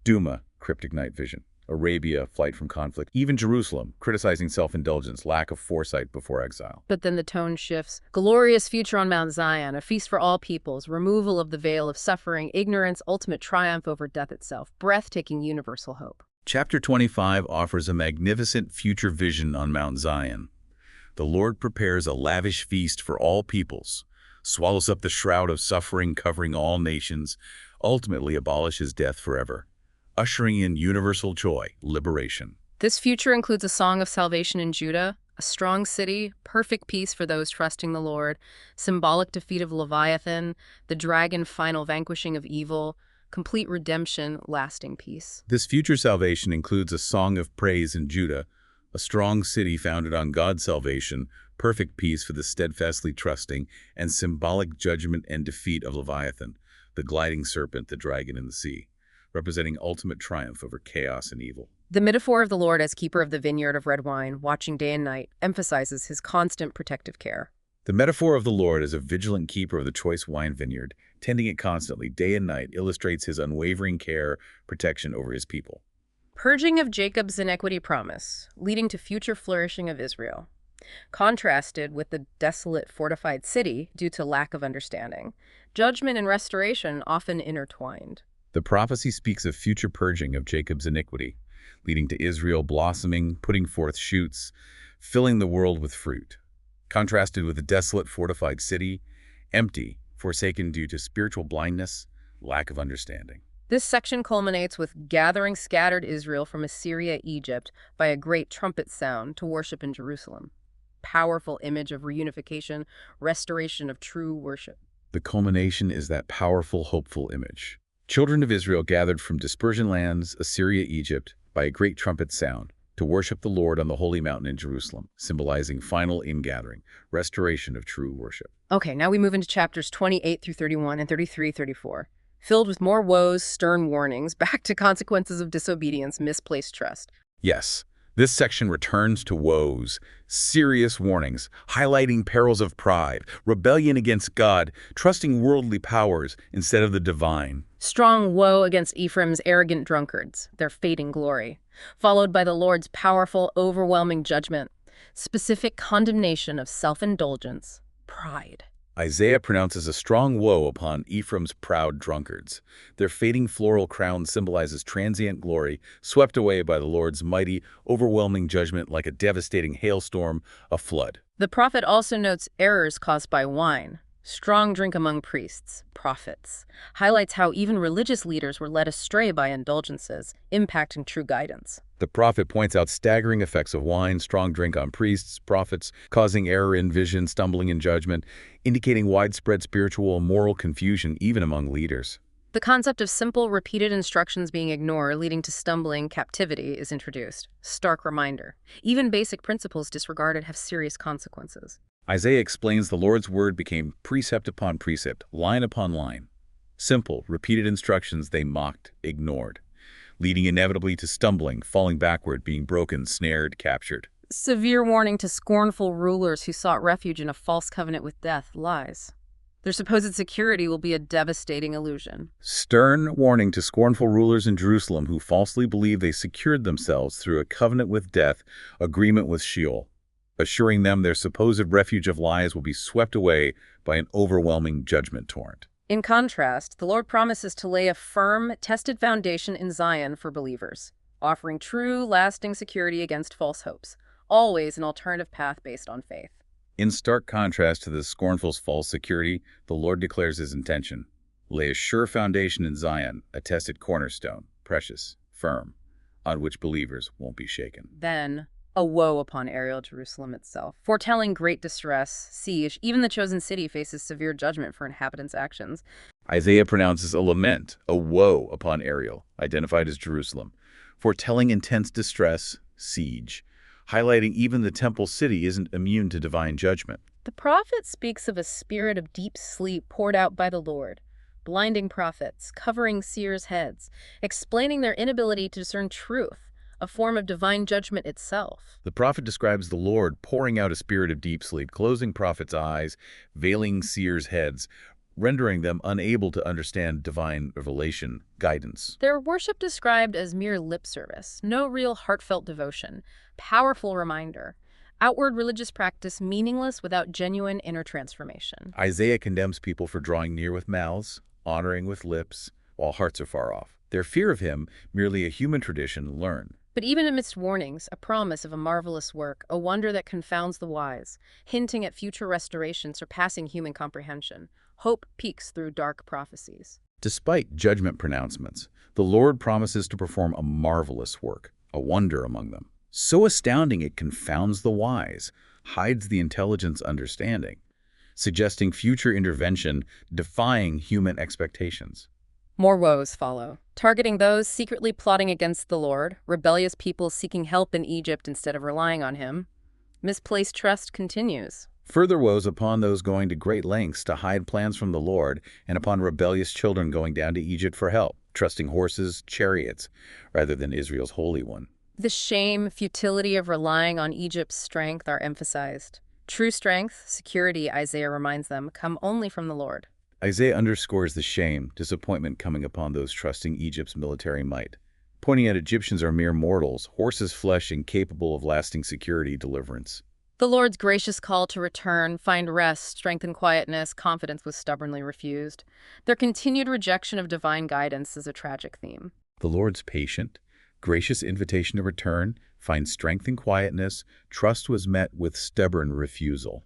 Duma, cryptic night vision; Arabia, flight from conflict; even Jerusalem, criticizing self-indulgence, lack of foresight before exile. But then the tone shifts. Glorious future on Mount Zion, a feast for all peoples, removal of the veil of suffering, ignorance, ultimate triumph over death itself, breathtaking universal hope. Chapter 25 offers a magnificent future vision on Mount Zion. The Lord prepares a lavish feast for all peoples, swallows up the shroud of suffering covering all nations, ultimately abolishes death forever, ushering in universal joy, liberation. This future includes a song of salvation in Judah, a strong city, perfect peace for those trusting the Lord, symbolic defeat of Leviathan, the dragon final vanquishing of evil, complete redemption, lasting peace. This future salvation includes a song of praise in Judah, a strong city founded on God's salvation, perfect peace for the steadfastly trusting, and symbolic judgment and defeat of Leviathan, the gliding serpent, the dragon in the sea, representing ultimate triumph over chaos and evil. The metaphor of the Lord as keeper of the vineyard of red wine, watching day and night, emphasizes his constant protective care. The metaphor of the Lord as a vigilant keeper of the choice wine vineyard, tending it constantly, day and night, illustrates his unwavering care, protection over his people. Purging of Jacob's iniquity promise, leading to future flourishing of Israel. Contrasted with the desolate fortified city due to lack of understanding. Judgment and restoration often intertwined. The prophecy speaks of future purging of Jacob's iniquity, leading to Israel blossoming, putting forth shoots, filling the world with fruit. Contrasted with the desolate fortified city, empty, forsaken due to spiritual blindness, lack of understanding. This section culminates with gathering scattered Israel from Assyria, Egypt, by a great trumpet sound to worship in Jerusalem. Powerful image of reunification, restoration of true worship. The culmination is that powerful, hopeful image. Children of Israel gathered from dispersion lands, Assyria, Egypt, by a great trumpet sound, to worship the Lord on the holy mountain in Jerusalem, symbolizing final ingathering, restoration of true worship. Okay, now we move into chapters 28 through 31 and 33-34, filled with more woes, stern warnings, back to consequences of disobedience, misplaced trust. Yes, this section returns to woes, serious warnings, highlighting perils of pride, rebellion against God, trusting worldly powers instead of the divine. Strong woe against Ephraim's arrogant drunkards, their fading glory, followed by the Lord's powerful, overwhelming judgment, specific condemnation of self-indulgence, pride. Isaiah pronounces a strong woe upon Ephraim's proud drunkards. Their fading floral crown symbolizes transient glory, swept away by the Lord's mighty, overwhelming judgment like a devastating hailstorm, a flood. The prophet also notes errors caused by wine. Strong drink among priests, prophets, highlights how even religious leaders were led astray by indulgences, impacting true guidance. The prophet points out staggering effects of wine, strong drink on priests, prophets, causing error in vision, stumbling in judgment, indicating widespread spiritual and moral confusion even among leaders. The concept of simple, repeated instructions being ignored, leading to stumbling, captivity, is introduced. Stark reminder. Even basic principles disregarded have serious consequences. Isaiah explains the Lord's word became precept upon precept, line upon line. Simple, repeated instructions they mocked, ignored, leading inevitably to stumbling, falling backward, being broken, snared, captured. Severe warning to scornful rulers who sought refuge in a false covenant with death, lies. Their supposed security will be a devastating illusion. Stern warning to scornful rulers in Jerusalem who falsely believe they secured themselves through a covenant with death, agreement with Sheol, assuring them their supposed refuge of lies will be swept away by an overwhelming judgment torrent. In contrast, the Lord promises to lay a firm, tested foundation in Zion for believers, offering true, lasting security against false hopes, always an alternative path based on faith. In stark contrast to the scornful's false security, the Lord declares his intention. Lay a sure foundation in Zion, a tested cornerstone, precious, firm, on which believers won't be shaken. Then, a woe upon Ariel Jerusalem itself, foretelling great distress, siege. Even the chosen city faces severe judgment for inhabitants' actions. Isaiah pronounces a lament, a woe upon Ariel, identified as Jerusalem, foretelling intense distress, siege, highlighting even the temple city isn't immune to divine judgment. The prophet speaks of a spirit of deep sleep poured out by the Lord, blinding prophets, covering seers' heads, explaining their inability to discern truth, a form of divine judgment itself. The prophet describes the Lord pouring out a spirit of deep sleep, closing prophets' eyes, veiling seers' heads, rendering them unable to understand divine revelation, guidance. Their worship described as mere lip service, no real heartfelt devotion, powerful reminder. Outward religious practice meaningless without genuine inner transformation. Isaiah condemns people for drawing near with mouths, honoring with lips, while hearts are far off. Their fear of him, merely a human tradition learned. But even amidst warnings, a promise of a marvelous work, a wonder that confounds the wise, hinting at future restoration surpassing human comprehension. Hope peeks through dark prophecies. Despite judgment pronouncements, the Lord promises to perform a marvelous work, a wonder among them. So astounding it confounds the wise, hides the intelligent's understanding, suggesting future intervention, defying human expectations. More woes follow, targeting those secretly plotting against the Lord, rebellious people seeking help in Egypt instead of relying on him. Misplaced trust continues. Further woes upon those going to great lengths to hide plans from the Lord, and upon rebellious children going down to Egypt for help, trusting horses, chariots, rather than Israel's Holy One. The shame, futility of relying on Egypt's strength are emphasized. True strength, security, Isaiah reminds them, come only from the Lord. Isaiah underscores the shame, disappointment coming upon those trusting Egypt's military might, pointing out Egyptians are mere mortals, horses' flesh incapable of lasting security, deliverance. The Lord's gracious call to return, find rest, strengthen quietness, confidence was stubbornly refused. Their continued rejection of divine guidance is a tragic theme. The Lord's patient, Gracious invitation to return, find strength in quietness, trust was met with stubborn refusal,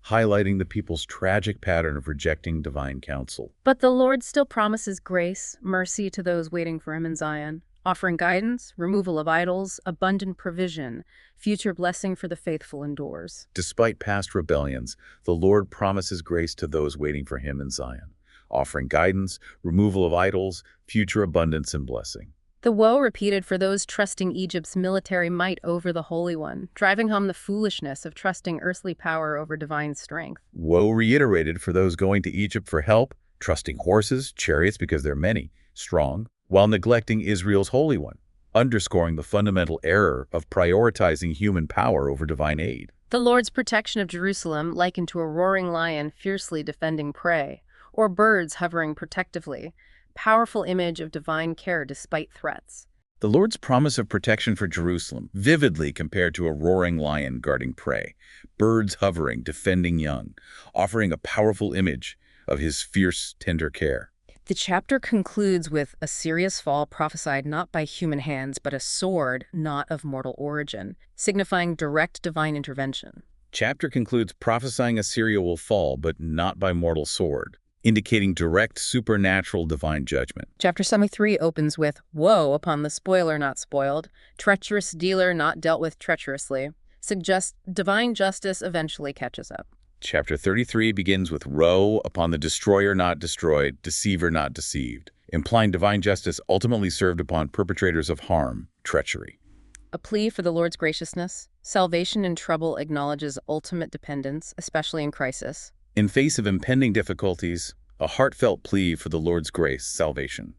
highlighting the people's tragic pattern of rejecting divine counsel. But the Lord still promises grace, mercy to those waiting for him in Zion, offering guidance, removal of idols, abundant provision, future blessing for the faithful endures. Despite past rebellions, the Lord promises grace to those waiting for him in Zion, offering guidance, removal of idols, future abundance and blessing. The woe repeated for those trusting Egypt's military might over the Holy One, driving home the foolishness of trusting earthly power over divine strength. Woe reiterated for those going to Egypt for help, trusting horses, chariots because they're many, strong, while neglecting Israel's Holy One, underscoring the fundamental error of prioritizing human power over divine aid. The Lord's protection of Jerusalem likened to a roaring lion fiercely defending prey, or birds hovering protectively, powerful image of divine care despite threats. The Lord's promise of protection for Jerusalem vividly compared to a roaring lion guarding prey, birds hovering, defending young, offering a powerful image of his fierce, tender care. The chapter concludes with a serious fall prophesied not by human hands, but a sword not of mortal origin, signifying direct divine intervention. Chapter concludes prophesying Assyria will fall, but not by mortal sword, indicating direct supernatural divine judgment. Chapter 73 opens with, woe upon the spoiler not spoiled, treacherous dealer not dealt with treacherously, suggests divine justice eventually catches up. Chapter 33 begins with woe upon the destroyer not destroyed, deceiver not deceived, implying divine justice ultimately served upon perpetrators of harm, treachery. A plea for the Lord's graciousness. Salvation in trouble acknowledges ultimate dependence, especially in crisis. In face of impending difficulties, a heartfelt plea for the Lord's grace, salvation,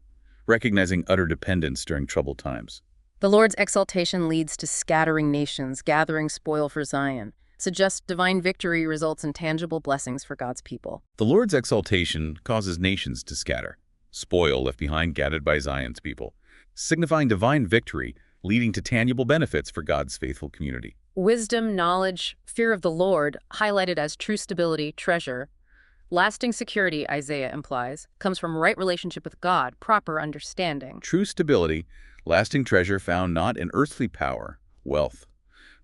recognizing utter dependence during troubled times. The Lord's exaltation leads to scattering nations, gathering spoil for Zion, suggests divine victory results in tangible blessings for God's people. The Lord's exaltation causes nations to scatter, spoil left behind gathered by Zion's people, signifying divine victory, leading to tangible benefits for God's faithful community. Wisdom, knowledge, fear of the Lord, highlighted as true stability, treasure. Lasting security, Isaiah implies, comes from right relationship with God, proper understanding. True stability, lasting treasure found not in earthly power, wealth,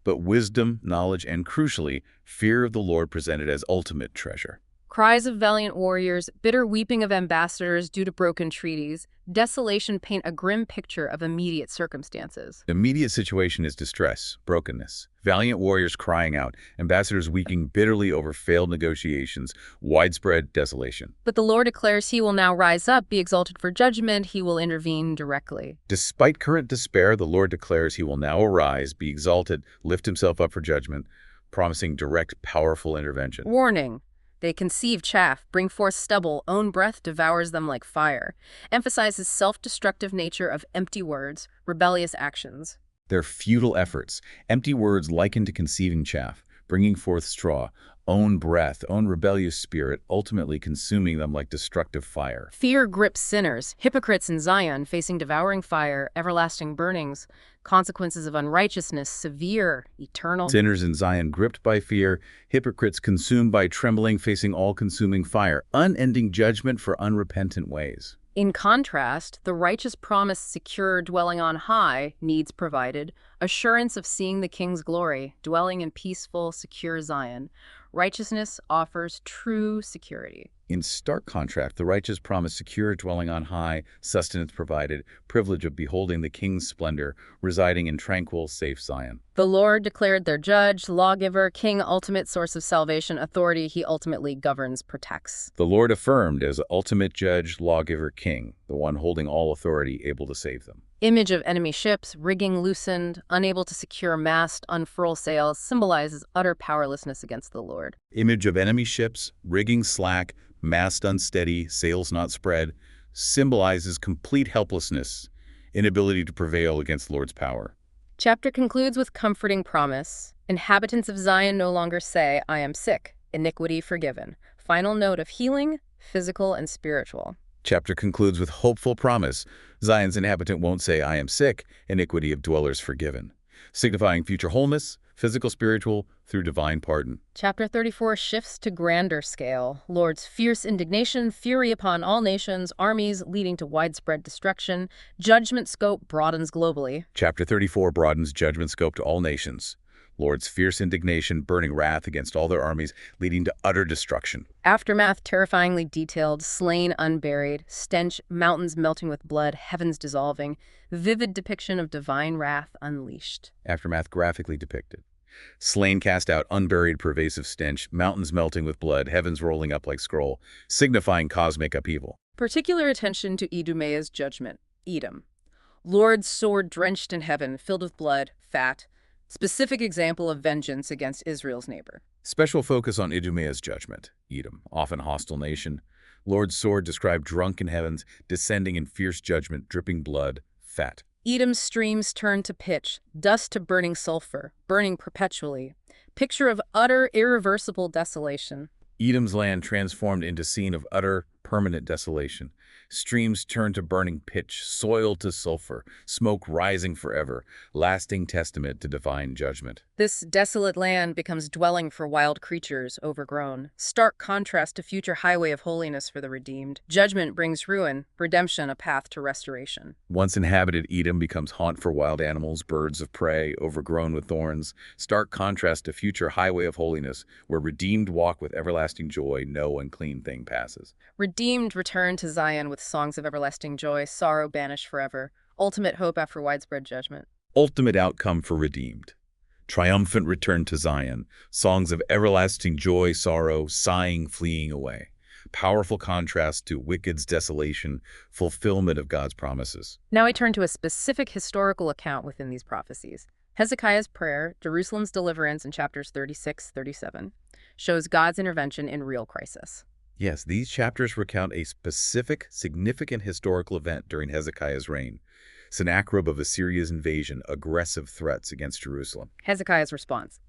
but wisdom, knowledge, and crucially, fear of the Lord presented as ultimate treasure. Cries of valiant warriors, bitter weeping of ambassadors due to broken treaties, desolation paint a grim picture of immediate circumstances. The immediate situation is distress, brokenness, valiant warriors crying out, ambassadors weeping bitterly over failed negotiations, widespread desolation. But the Lord declares he will now rise up, be exalted for judgment, he will intervene directly. Despite current despair, the Lord declares he will now arise, be exalted, lift himself up for judgment, promising direct, powerful intervention. Warning. They conceive chaff, bring forth stubble, own breath devours them like fire, emphasizes self-destructive nature of empty words, rebellious actions. Their futile efforts, empty words likened to conceiving chaff, bringing forth straw, own breath, own rebellious spirit, ultimately consuming them like destructive fire. Fear grips sinners, hypocrites in Zion facing devouring fire, everlasting burnings, consequences of unrighteousness, severe, eternal. Sinners in Zion gripped by fear, hypocrites consumed by trembling, facing all-consuming fire, unending judgment for unrepentant ways. In contrast, the righteous promise secure dwelling on high, needs provided, assurance of seeing the King's glory, dwelling in peaceful, secure Zion. Righteousness offers true security. In stark contrast, the righteous promise secure dwelling on high, sustenance provided, privilege of beholding the King's splendor, residing in tranquil, safe Zion. The Lord declared their judge, lawgiver, king, ultimate source of salvation, authority he ultimately governs, protects. The Lord affirmed as ultimate judge, lawgiver, king, the one holding all authority, able to save them. Image of enemy ships, rigging loosened, unable to secure mast, unfurl sails, symbolizes utter powerlessness against the Lord. Image of enemy ships, rigging slack, mast unsteady, sails not spread, symbolizes complete helplessness, inability to prevail against the Lord's power. Chapter concludes with comforting promise. Inhabitants of Zion no longer say, I am sick, iniquity forgiven. Final note of healing, physical and spiritual. Chapter concludes with hopeful promise. Zion's inhabitant won't say, I am sick, iniquity of dwellers forgiven. signifying future wholeness, physical, spiritual, through divine pardon. Chapter 34 shifts to grander scale. Lord's fierce indignation, fury upon all nations, armies leading to widespread destruction. Judgment scope broadens globally. Chapter 34 broadens judgment scope to all nations. Lord's fierce indignation, burning wrath against all their armies, leading to utter destruction. Aftermath terrifyingly detailed, slain unburied, stench, mountains melting with blood, heavens dissolving, vivid depiction of divine wrath unleashed. Aftermath graphically depicted. Slain cast out, unburied pervasive stench, mountains melting with blood, heavens rolling up like scroll, signifying cosmic upheaval. Particular attention to Idumea's judgment. Edom. Lord's sword drenched in heaven, filled with blood, fat. Specific example of vengeance against Israel's neighbor. Special focus on Idumea's judgment. Edom, often hostile nation. Lord's sword described drunk in heavens, descending in fierce judgment, dripping blood, fat. Edom's streams turned to pitch, dust to burning sulfur, burning perpetually. Picture of utter, irreversible desolation. Edom's land transformed into scene of utter, permanent desolation. Streams turned to burning pitch, soil to sulfur, smoke rising forever, lasting testament to divine judgment. This desolate land becomes dwelling for wild creatures, overgrown. Stark contrast to future highway of holiness for the redeemed. Judgment brings ruin, redemption a path to restoration. Once inhabited, Edom becomes haunt for wild animals, birds of prey, overgrown with thorns. Stark contrast to future highway of holiness, where redeemed walk with everlasting joy, no unclean thing passes. Redeemed return to Zion with songs of everlasting joy, sorrow banished forever, ultimate hope after widespread judgment. Ultimate outcome for redeemed. Triumphant return to Zion, songs of everlasting joy, sorrow, sighing, fleeing away. Powerful contrast to wicked's desolation, fulfillment of God's promises. Now I turn to a specific historical account within these prophecies. Hezekiah's prayer, Jerusalem's deliverance in chapters 36-37, shows God's intervention in real crisis. Yes, these chapters recount a specific, significant historical event during Hezekiah's reign. Sennacherib of Assyria's invasion, aggressive threats against Jerusalem. Hezekiah's response: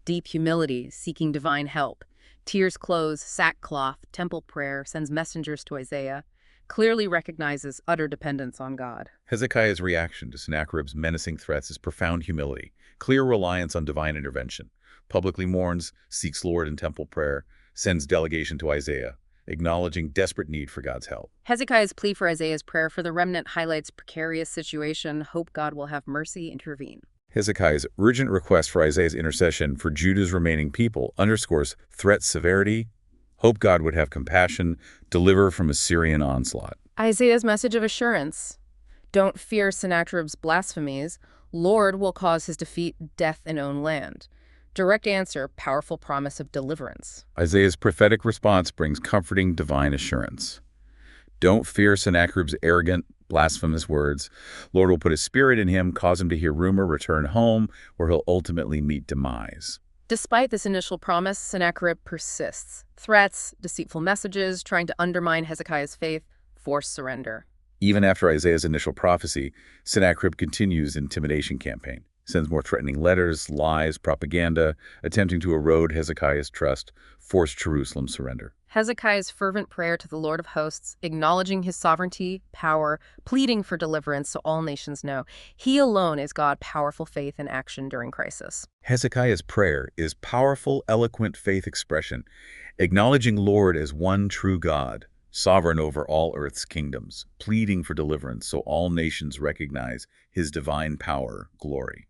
deep humility, seeking divine help. Tears close, sackcloth, temple prayer, sends messengers to Isaiah. Clearly recognizes utter dependence on God. Hezekiah's reaction to Sennacherib's menacing threats is profound humility, clear reliance on divine intervention. Publicly mourns, seeks Lord in temple prayer, sends delegation to Isaiah, acknowledging desperate need for God's help. Hezekiah's plea for Isaiah's prayer for the remnant highlights precarious situation, hope God will have mercy, intervene. Hezekiah's urgent request for Isaiah's intercession for Judah's remaining people underscores threat severity, hope God would have compassion, deliver from Assyrian onslaught. Isaiah's message of assurance: don't fear Sennacherib's blasphemies, Lord will cause his defeat, death in own land. Direct answer, powerful promise of deliverance. Isaiah's prophetic response brings comforting divine assurance. Don't fear Sennacherib's arrogant, blasphemous words. Lord will put his spirit in him, cause him to hear rumor, return home, where he'll ultimately meet demise. Despite this initial promise, Sennacherib persists. Threats, deceitful messages, trying to undermine Hezekiah's faith, force surrender. Even after Isaiah's initial prophecy, Sennacherib continues intimidation campaign. Sends more threatening letters, lies, propaganda, attempting to erode Hezekiah's trust, force Jerusalem's surrender. Hezekiah's fervent prayer to the Lord of hosts, acknowledging his sovereignty, power, pleading for deliverance so all nations know he alone is God, powerful faith in action during crisis. Hezekiah's prayer is powerful, eloquent faith expression, acknowledging Lord as one true God, sovereign over all earth's kingdoms, pleading for deliverance so all nations recognize his divine power, glory.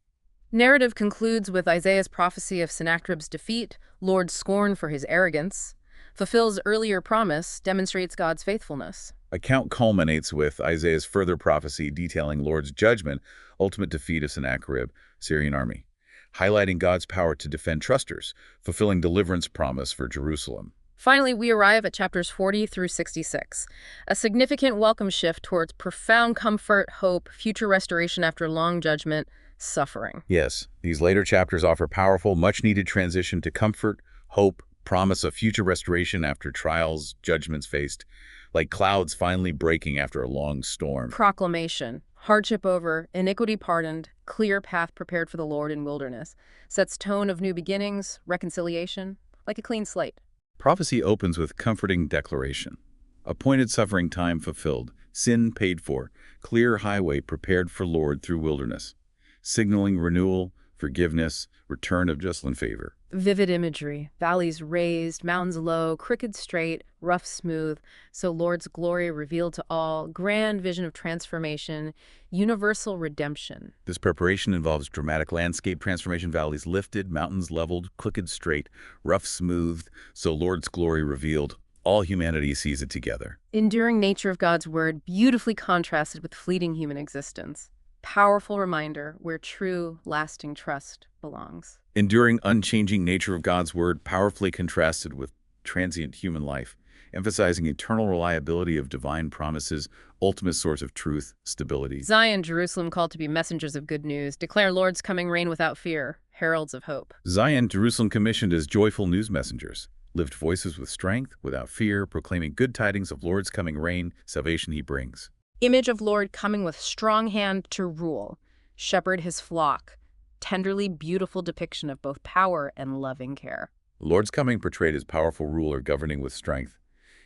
Narrative concludes with Isaiah's prophecy of Sennacherib's defeat, Lord's scorn for his arrogance, fulfills earlier promise, demonstrates God's faithfulness. Account culminates with Isaiah's further prophecy detailing Lord's judgment, ultimate defeat of Sennacherib, Syrian army, highlighting God's power to defend trusters, fulfilling deliverance promise for Jerusalem. Finally, we arrive at chapters 40-66, a significant welcome shift towards profound comfort, hope, future restoration after long judgment, suffering. Yes, these later chapters offer powerful, much-needed transition to comfort, hope, promise of future restoration after trials, judgments faced, like clouds finally breaking after a long storm. Proclamation: hardship over, iniquity pardoned, clear path prepared for the Lord in wilderness, sets tone of new beginnings, reconciliation, like a clean slate. Prophecy opens with comforting declaration. Appointed suffering time fulfilled, sin paid for, clear highway prepared for Lord through wilderness. signaling renewal, forgiveness, return of Jocelyn favor. Vivid imagery, valleys raised, mountains low, crooked straight, rough smooth, so Lord's glory revealed to all, grand vision of transformation, universal redemption. This preparation involves dramatic landscape transformation, valleys lifted, mountains leveled, crooked straight, rough smoothed, so Lord's glory revealed. All humanity sees it together. Enduring nature of God's word, beautifully contrasted with fleeting human existence. Powerful reminder where true, lasting trust belongs. Enduring, unchanging nature of God's word, powerfully contrasted with transient human life, emphasizing eternal reliability of divine promises, ultimate source of truth, stability. Zion, Jerusalem called to be messengers of good news, declare Lord's coming reign without fear, heralds of hope. Zion, Jerusalem commissioned as joyful news messengers, lift voices with strength, without fear, proclaiming good tidings of Lord's coming reign, salvation he brings. Image of Lord coming with strong hand to rule, shepherd his flock, tenderly beautiful depiction of both power and loving care. Lord's coming portrayed as powerful ruler governing with strength,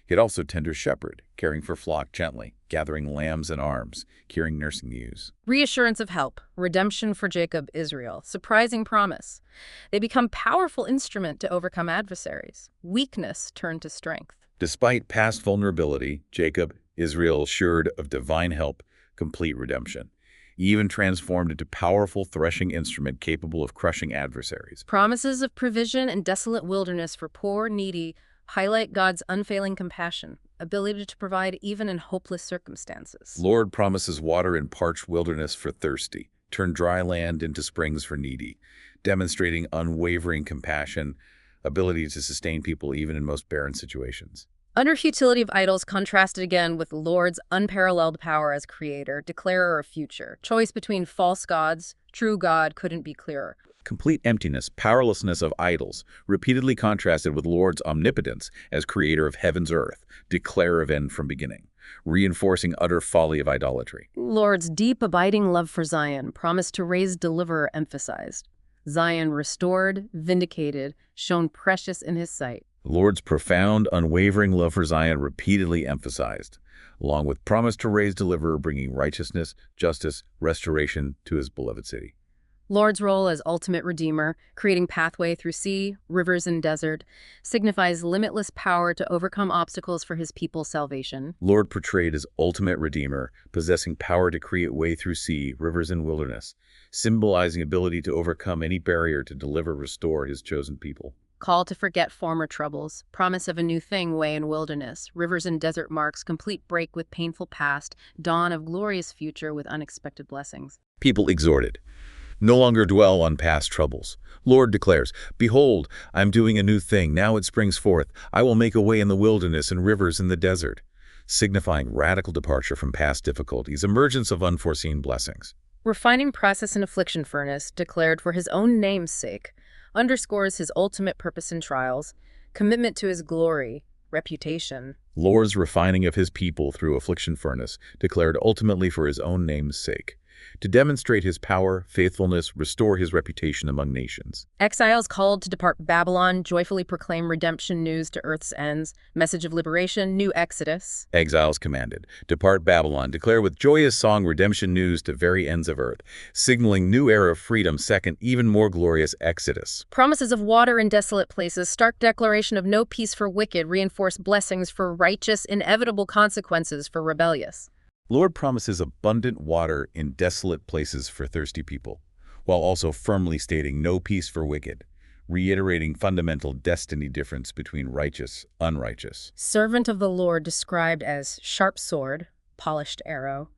yet also tender shepherd, caring for flock gently, gathering lambs in arms, caring nursing ewes. Reassurance of help, redemption for Jacob, Israel, surprising promise. They become powerful instrument to overcome adversaries. Weakness turned to strength. Despite past vulnerability, Jacob, Israel assured of divine help, complete redemption, even transformed into powerful threshing instrument capable of crushing adversaries. Promises of provision and desolate wilderness for poor, needy, highlight God's unfailing compassion, ability to provide even in hopeless circumstances. Lord promises water in parched wilderness for thirsty, turn dry land into springs for needy, demonstrating unwavering compassion, ability to sustain people even in most barren situations. Utter futility of idols contrasted again with Lord's unparalleled power as creator, declarer of future. Choice between false gods, true God couldn't be clearer. Complete emptiness, powerlessness of idols, repeatedly contrasted with Lord's omnipotence as creator of heaven's earth, declarer of end from beginning, reinforcing utter folly of idolatry. Lord's deep abiding love for Zion, promised to raise deliverer emphasized. Zion restored, vindicated, shown precious in his sight. Lord's profound, unwavering love for Zion repeatedly emphasized, along with promise to raise deliverer bringing righteousness, justice, restoration to his beloved city. Lord's role as ultimate redeemer, creating pathway through sea, rivers, and desert, signifies limitless power to overcome obstacles for his people's salvation. Lord portrayed as ultimate redeemer, possessing power to create way through sea, rivers, and wilderness, symbolizing ability to overcome any barrier to deliver, restore his chosen people. Call to forget former troubles, promise of a new thing way in wilderness, rivers and desert marks, complete break with painful past, dawn of glorious future with unexpected blessings. People exhorted, no longer dwell on past troubles. Lord declares, behold, I am doing a new thing, now it springs forth. I will make a way in the wilderness and rivers in the desert, signifying radical departure from past difficulties, emergence of unforeseen blessings. Refining process in affliction furnace, declared for his own name's sake, underscores his ultimate purpose in trials, commitment to his glory, reputation. Lord's refining of his people through affliction furnace, declared ultimately for his own name's sake, to demonstrate his power, faithfulness, restore his reputation among nations. Exiles called to depart Babylon, joyfully proclaim redemption news to earth's ends, message of liberation, new exodus. Exiles commanded, depart Babylon, declare with joyous song redemption news to very ends of earth, signaling new era of freedom, second, even more glorious exodus. Promises of water in desolate places, stark declaration of no peace for wicked, reinforce blessings for righteous, inevitable consequences for rebellious. Lord promises abundant water in desolate places for thirsty people, while also firmly stating no peace for wicked, reiterating fundamental destiny difference between righteous, unrighteous. Servant of the Lord described as sharp sword, polished arrow,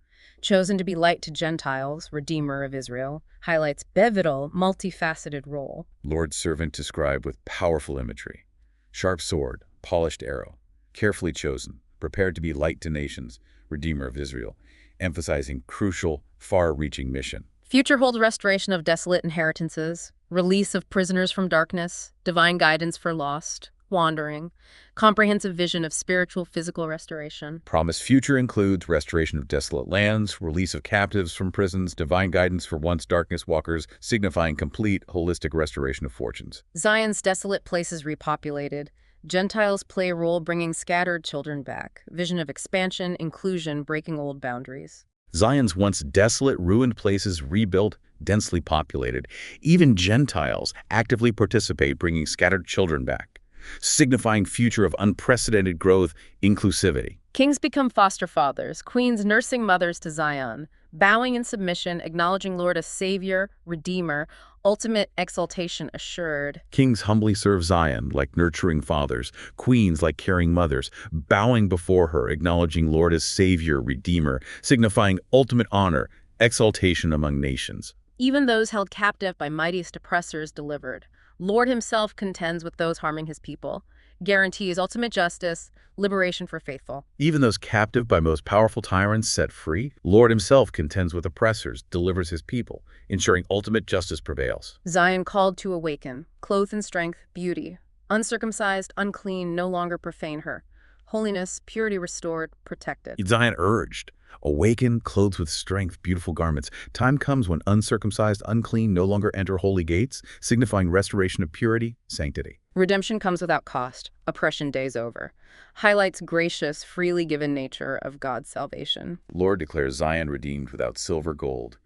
chosen to be light to Gentiles, redeemer of Israel, highlights pivotal, multifaceted role. Lord's servant described with powerful imagery. Sharp sword, polished arrow, carefully chosen, prepared to be light to nations, Redeemer of Israel, emphasizing crucial, far-reaching mission. Future holds restoration of desolate inheritances, release of prisoners from darkness, divine guidance for lost, wandering, comprehensive vision of spiritual, physical restoration. Promise future includes restoration of desolate lands, release of captives from prisons, divine guidance for once darkness walkers, signifying complete, holistic restoration of fortunes. Zion's desolate places repopulated. Gentiles play a role bringing scattered children back. Vision of expansion, inclusion, breaking old boundaries. Zion's once desolate, ruined places rebuilt, densely populated. Even Gentiles actively participate, bringing scattered children back, signifying future of unprecedented growth, inclusivity. Kings become foster fathers, queens nursing mothers to Zion, bowing in submission, acknowledging Lord as Savior, Redeemer, ultimate exaltation assured. Kings humbly serve Zion like nurturing fathers, queens like caring mothers, bowing before her, acknowledging Lord as Savior, Redeemer, signifying ultimate honor, exaltation among nations. Even those held captive by mightiest oppressors delivered. Lord himself contends with those harming his people, guarantees ultimate justice, liberation for faithful. Even those captive by most powerful tyrants set free, Lord himself contends with oppressors, delivers his people, ensuring ultimate justice prevails. Zion called to awaken, clothed in strength, beauty. Uncircumcised, unclean, no longer profane her. Holiness, purity restored, protected. Zion urged, awaken, clothed with strength, beautiful garments. Time comes when uncircumcised, unclean no longer enter holy gates, signifying restoration of purity, sanctity. Redemption comes without cost. Oppression days over. Highlights gracious, freely given nature of God's salvation. Lord declares Zion redeemed without silver gold.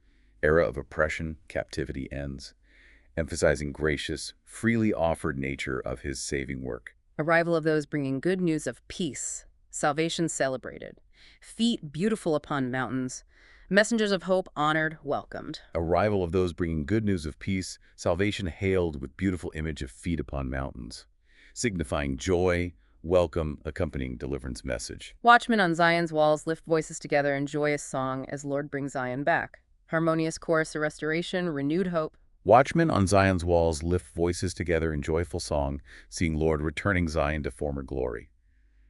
Era of oppression, captivity ends, emphasizing gracious, freely offered nature of his saving work. Arrival of those bringing good news of peace. Salvation celebrated. Feet beautiful upon mountains. Messengers of hope honored, welcomed. Arrival of those bringing good news of peace, salvation hailed with beautiful image of feet upon mountains, signifying joy, welcome, accompanying deliverance message. Watchmen on Zion's walls lift voices together in joyous song as Lord brings Zion back. Harmonious chorus of restoration, renewed hope. Watchmen on Zion's walls lift voices together in joyful song, seeing Lord returning Zion to former glory.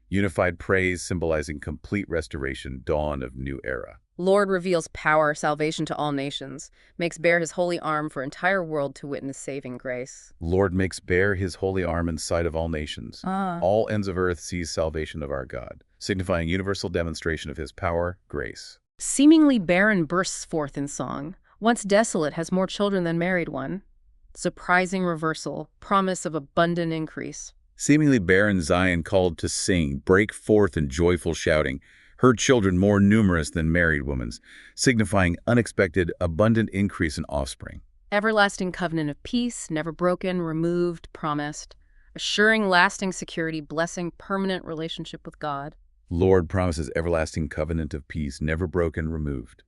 Unified praise symbolizing complete restoration, dawn of new era. Lord reveals power, salvation to all nations, makes bare his holy arm for entire world to witness saving grace. Lord makes bare his holy arm in sight of all nations. All ends of earth sees salvation of our God, signifying universal demonstration of his power, grace. Seemingly barren bursts forth in song. Once desolate has more children than married one. Surprising reversal, promise of abundant increase. Seemingly barren Zion called to sing, break forth in joyful shouting, her children more numerous than married women's, signifying unexpected, abundant increase in offspring. Everlasting covenant of peace, never broken, removed, promised. Assuring lasting security, blessing permanent relationship with God. Lord promises everlasting covenant of peace, never broken, removed.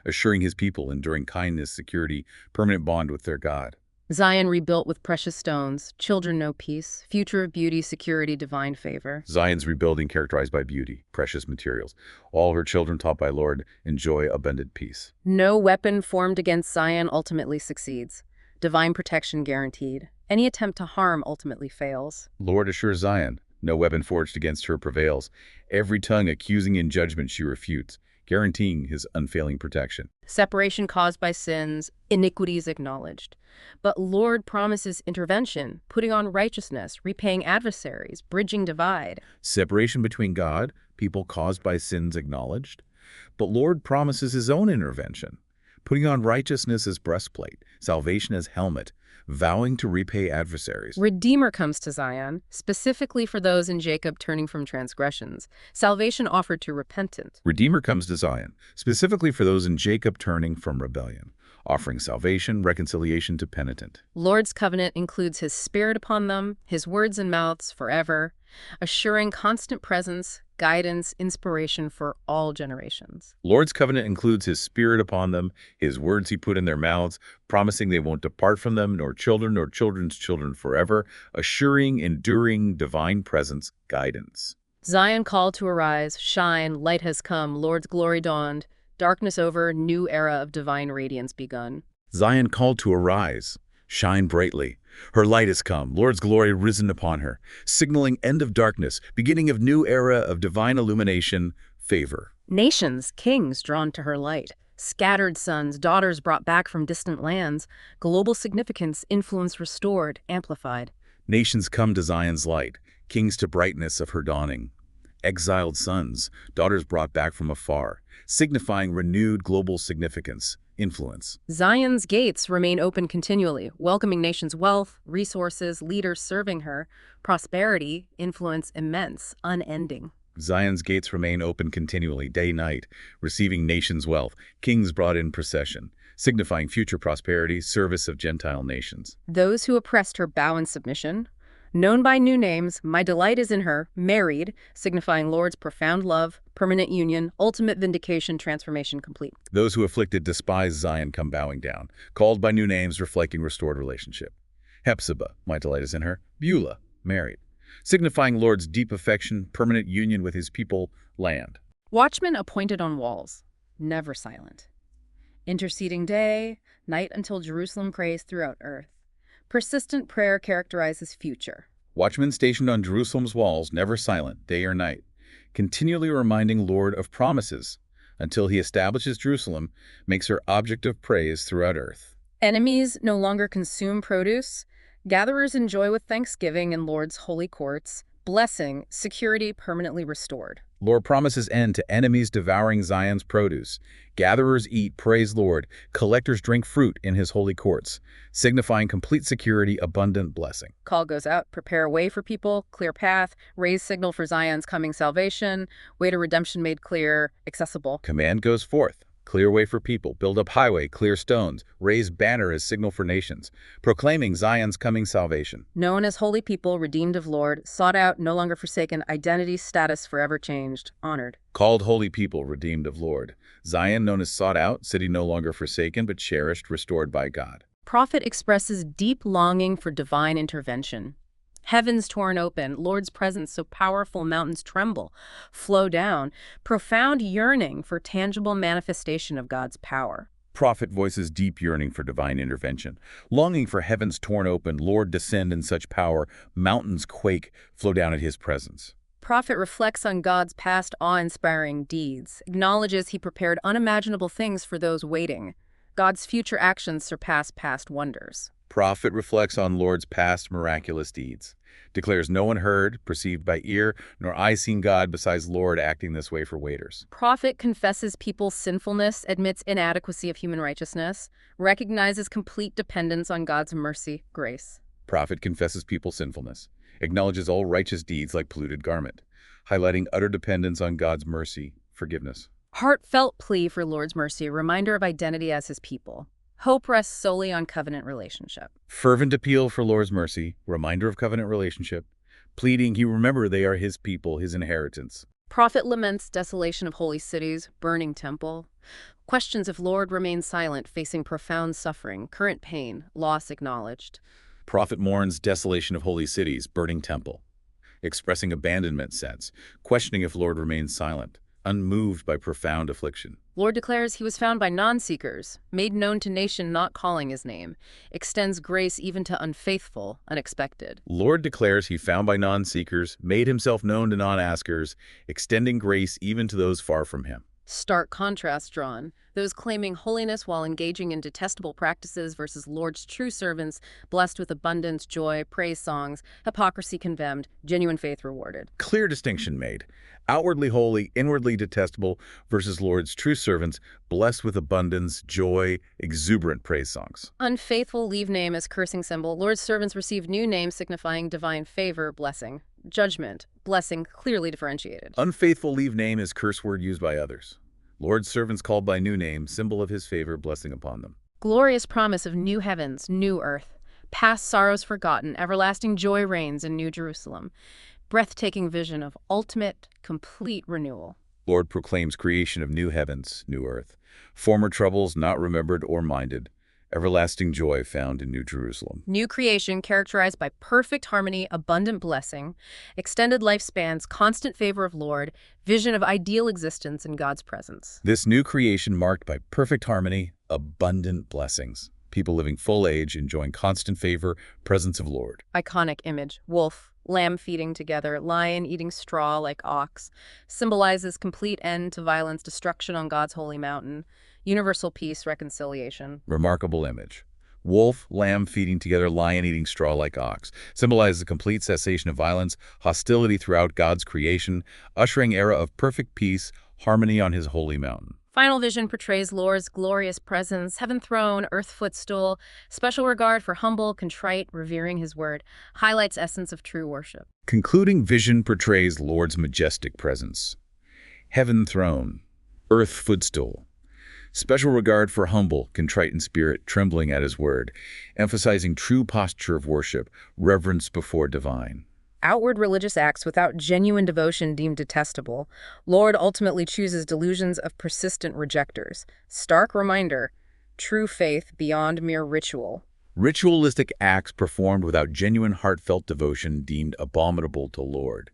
Assuring his people enduring kindness, security, permanent bond with their God. Zion rebuilt with precious stones, children know peace, future of beauty, security, divine favor. Zion's rebuilding characterized by beauty, precious materials. All her children taught by Lord enjoy abundant peace. No weapon formed against Zion ultimately succeeds. Divine protection guaranteed. Any attempt to harm ultimately fails. Lord assures Zion, no weapon forged against her prevails. Every tongue accusing in judgment she refutes, guaranteeing his unfailing protection. Separation caused by sins, iniquities acknowledged. But Lord promises intervention, putting on righteousness, repaying adversaries, bridging divide. Separation between God, people caused by sins acknowledged. But Lord promises his own intervention, putting on righteousness as breastplate, salvation as helmet, vowing to repay adversaries. Redeemer comes to Zion, specifically for those in Jacob turning from transgressions, salvation offered to repentant. Redeemer comes to Zion, specifically for those in Jacob turning from rebellion, offering salvation, reconciliation to penitent. Lord's covenant includes his spirit upon them, his words and mouths forever, assuring constant presence, guidance, inspiration for all generations. Lord's covenant includes his spirit upon them, his words he put in their mouths, promising they won't depart from them, nor children's children forever, assuring, enduring, divine presence, guidance. Zion called to arise, shine, light has come, Lord's glory dawned, darkness over, new era of divine radiance begun. Zion called to arise, shine brightly. Her light has come, Lord's glory risen upon her, signaling end of darkness, beginning of new era of divine illumination, favor. Nations, kings drawn to her light, scattered sons, daughters brought back from distant lands, global significance, influence restored, amplified. Nations come to Zion's light, kings to brightness of her dawning. Exiled sons, daughters brought back from afar, signifying renewed global significance, influence. Zion's gates remain open continually, welcoming nations' wealth, resources, leaders serving her, prosperity, influence immense, unending. Zion's gates remain open continually, day-night, receiving nations' wealth, kings brought in procession, signifying future prosperity, service of Gentile nations. Those who oppressed her bow in submission. Known by new names, my delight is in her, married, signifying Lord's profound love, permanent union, ultimate vindication, transformation complete. Those who afflicted despise Zion come bowing down, called by new names reflecting restored relationship. Hephzibah, my delight is in her, Beulah, married, signifying Lord's deep affection, permanent union with his people, land. Watchmen appointed on walls, never silent. Interceding day, night until Jerusalem prays throughout earth. Persistent prayer characterizes future. Watchmen stationed on Jerusalem's walls, never silent, day or night, continually reminding Lord of promises, until he establishes Jerusalem, makes her object of praise throughout earth. Enemies no longer consume produce. Gatherers enjoy with thanksgiving in Lord's holy courts. Blessing, security permanently restored. Lord promises end to enemies devouring Zion's produce. Gatherers eat, praise Lord. Collectors drink fruit in his holy courts, signifying complete security, abundant blessing. Call goes out, prepare a way for people, clear path, raise signal for Zion's coming salvation, way to redemption made clear, accessible. Command goes forth. Clear way for people, build up highway, clear stones, raise banner as signal for nations, proclaiming Zion's coming salvation. Known as holy people, redeemed of Lord, sought out, no longer forsaken, identity, status forever changed, honored. Called holy people, redeemed of Lord. Zion known as sought out, city no longer forsaken but cherished, restored by God. Prophet expresses deep longing for divine intervention. Heavens torn open, Lord's presence so powerful mountains tremble, flow down, profound yearning for tangible manifestation of God's power. Prophet voices deep yearning for divine intervention, longing for heavens torn open, Lord descend in such power, mountains quake, flow down at his presence. Prophet reflects on God's past awe-inspiring deeds, acknowledges he prepared unimaginable things for those waiting. God's future actions surpass past wonders. Prophet reflects on Lord's past miraculous deeds, declares no one heard, perceived by ear, nor eye seen God besides Lord acting this way for waiters. Prophet confesses people's sinfulness, admits inadequacy of human righteousness, recognizes complete dependence on God's mercy, grace. Prophet confesses people's sinfulness, acknowledges all righteous deeds like polluted garment, highlighting utter dependence on God's mercy, forgiveness. Heartfelt plea for Lord's mercy, a reminder of identity as his people. Hope rests solely on covenant relationship. Fervent appeal for Lord's mercy, reminder of covenant relationship, pleading he remember they are his people, his inheritance. Prophet laments desolation of holy cities, burning temple. Questions if Lord remains silent, facing profound suffering, current pain, loss acknowledged. Prophet mourns desolation of holy cities, burning temple, expressing abandonment sense, questioning if Lord remains silent, unmoved by profound affliction. Lord declares he was found by non-seekers, made known to nation not calling his name, extends grace even to unfaithful, unexpected. Lord declares he found by non-seekers, made himself known to non-askers, extending grace even to those far from him. Stark contrast drawn, those claiming holiness while engaging in detestable practices versus Lord's true servants, blessed with abundance, joy, praise songs, hypocrisy condemned, genuine faith rewarded. Clear distinction made. Outwardly holy, inwardly detestable versus Lord's true servants, blessed with abundance, joy, exuberant praise songs. Unfaithful leave name as cursing symbol. Lord's servants receive new names signifying divine favor, blessing. Judgment, blessing clearly differentiated. Unfaithful leave name is curse word used by others. Lord's servants called by new name, symbol of his favor, blessing upon them. Glorious promise of new heavens, new earth. Past sorrows forgotten, everlasting joy reigns in New Jerusalem. Breathtaking vision of ultimate, complete renewal. Lord proclaims creation of new heavens, new earth. Former troubles not remembered or minded. Everlasting joy found in New Jerusalem. New creation characterized by perfect harmony, abundant blessing, extended lifespans, constant favor of Lord, vision of ideal existence in God's presence. This new creation marked by perfect harmony, abundant blessings. People living full age, enjoying constant favor, presence of Lord. Iconic image, wolf, lamb feeding together, lion eating straw like ox, symbolizes complete end to violence, destruction on God's holy mountain, universal peace, reconciliation. Remarkable image. Wolf, lamb feeding together, lion eating straw like ox, symbolizes a complete cessation of violence, hostility throughout God's creation, ushering era of perfect peace, harmony on his holy mountain. Final vision portrays Lord's glorious presence, heaven throne, earth footstool, special regard for humble, contrite, revering his word, highlights essence of true worship. Concluding vision portrays Lord's majestic presence. Heaven throne, earth footstool, Special regard for humble, contrite in spirit, trembling at his word, emphasizing true posture of worship, reverence before divine. Outward religious acts without genuine devotion deemed detestable. Lord ultimately chooses delusions of persistent rejectors. Stark reminder, true faith beyond mere ritual. Ritualistic acts performed without genuine heartfelt devotion deemed abominable to Lord.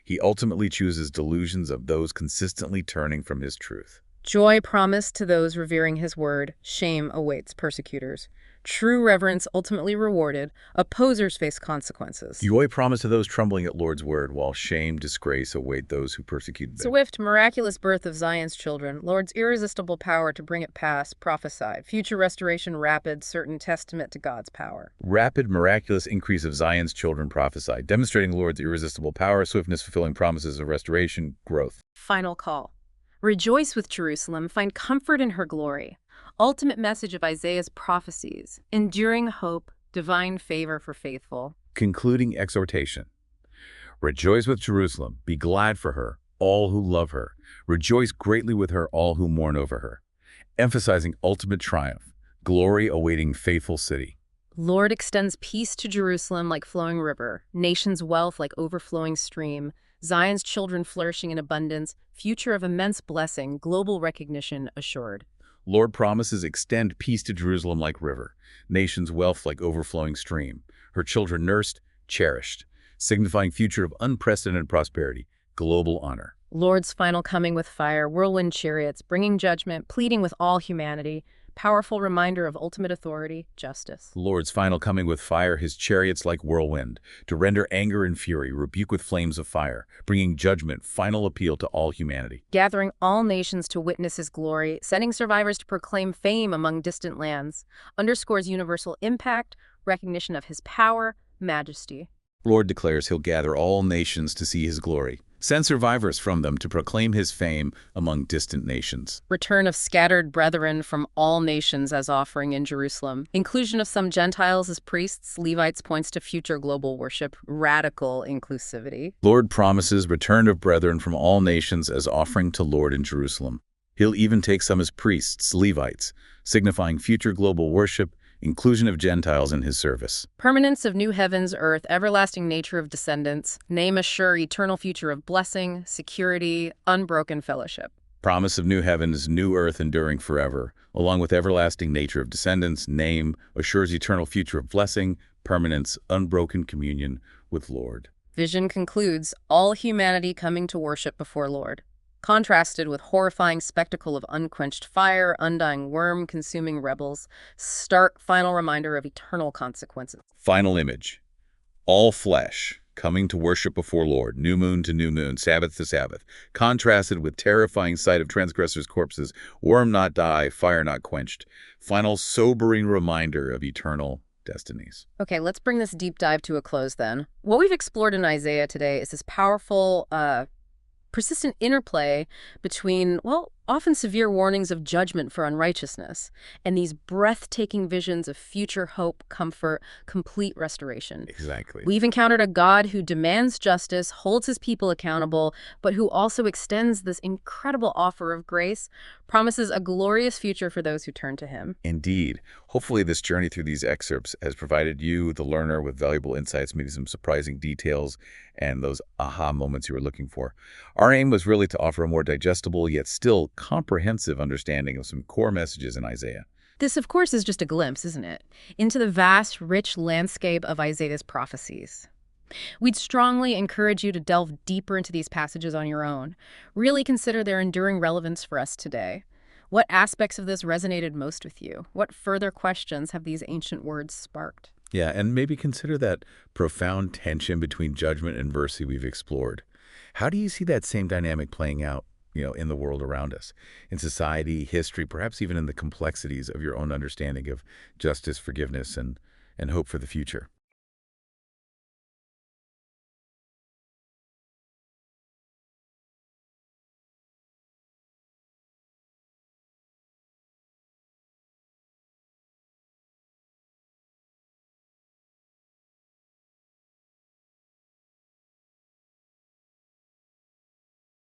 He ultimately chooses delusions of those consistently turning from his truth. Joy promised to those revering his word, shame awaits persecutors. True reverence ultimately rewarded, opposers face consequences. Joy promised to those trembling at Lord's word, while shame, disgrace await those who persecuted them. Swift, miraculous birth of Zion's children, Lord's irresistible power to bring it past, prophesied. Future restoration rapid, certain testament to God's power. Rapid, miraculous increase of Zion's children prophesied, demonstrating Lord's irresistible power, swiftness, fulfilling promises of restoration, growth. Final call. Rejoice with Jerusalem, find comfort in her glory. Ultimate message of Isaiah's prophecies, enduring hope, divine favor for faithful. Concluding exhortation. Rejoice with Jerusalem, be glad for her, all who love her. Rejoice greatly with her, all who mourn over her. Emphasizing ultimate triumph, glory awaiting faithful city. Lord extends peace to Jerusalem like flowing river, nations' wealth like overflowing stream, Zion's children flourishing in abundance, future of immense blessing, global recognition assured. Lord promises extend peace to Jerusalem like river, nations' wealth like overflowing stream, her children nursed, cherished, signifying future of unprecedented prosperity, global honor. Lord's final coming with fire, whirlwind chariots, bringing judgment, pleading with all humanity, powerful reminder of ultimate authority, justice. Lord's final coming with fire, his chariots like whirlwind, to render anger and fury, rebuke with flames of fire, bringing judgment, final appeal to all humanity. Gathering all nations to witness his glory, sending survivors to proclaim fame among distant lands, underscores universal impact, recognition of his power, majesty. Lord declares he'll gather all nations to see his glory. Send survivors from them to proclaim his fame among distant nations. Return of scattered brethren from all nations as offering in Jerusalem. Inclusion of some Gentiles as priests, Levites points to future global worship. Radical inclusivity. Lord promises return of brethren from all nations as offering to Lord in Jerusalem. He'll even take some as priests, Levites, signifying future global worship, inclusion of Gentiles in his service. Permanence of new heavens, earth, everlasting nature of descendants, name assure eternal future of blessing, security, unbroken fellowship. Promise of new heavens, new earth enduring forever, along with everlasting nature of descendants, name assures eternal future of blessing, permanence, unbroken communion with Lord. Vision concludes, all humanity coming to worship before Lord. Contrasted with horrifying spectacle of unquenched fire, undying worm consuming rebels, stark final reminder of eternal consequences. Final image. All flesh coming to worship before Lord, new moon to new moon, Sabbath to Sabbath, contrasted with terrifying sight of transgressors' corpses, worm not die, fire not quenched. Final sobering reminder of eternal destinies. Okay, let's bring this deep dive to a close then. What we've explored in Isaiah today is this powerful, persistent interplay between, well, often severe warnings of judgment for unrighteousness and these breathtaking visions of future hope, comfort, complete restoration. Exactly. We've encountered a God who demands justice, holds his people accountable, but who also extends this incredible offer of grace, promises a glorious future for those who turn to him. Indeed. Hopefully this journey through these excerpts has provided you, the learner, with valuable insights, maybe some surprising details, and those aha moments you were looking for. Our aim was really to offer a more digestible yet still comprehensive understanding of some core messages in Isaiah. This, of course, is just a glimpse, isn't it, into the vast, rich landscape of Isaiah's prophecies. We'd strongly encourage you to delve deeper into these passages on your own. Really consider their enduring relevance for us today. What aspects of this resonated most with you? What further questions have these ancient words sparked? Yeah, and maybe consider that profound tension between judgment and mercy we've explored. How do you see that same dynamic playing out, in the world around us, in society, history, perhaps even in the complexities of your own understanding of justice, forgiveness, and hope for the future?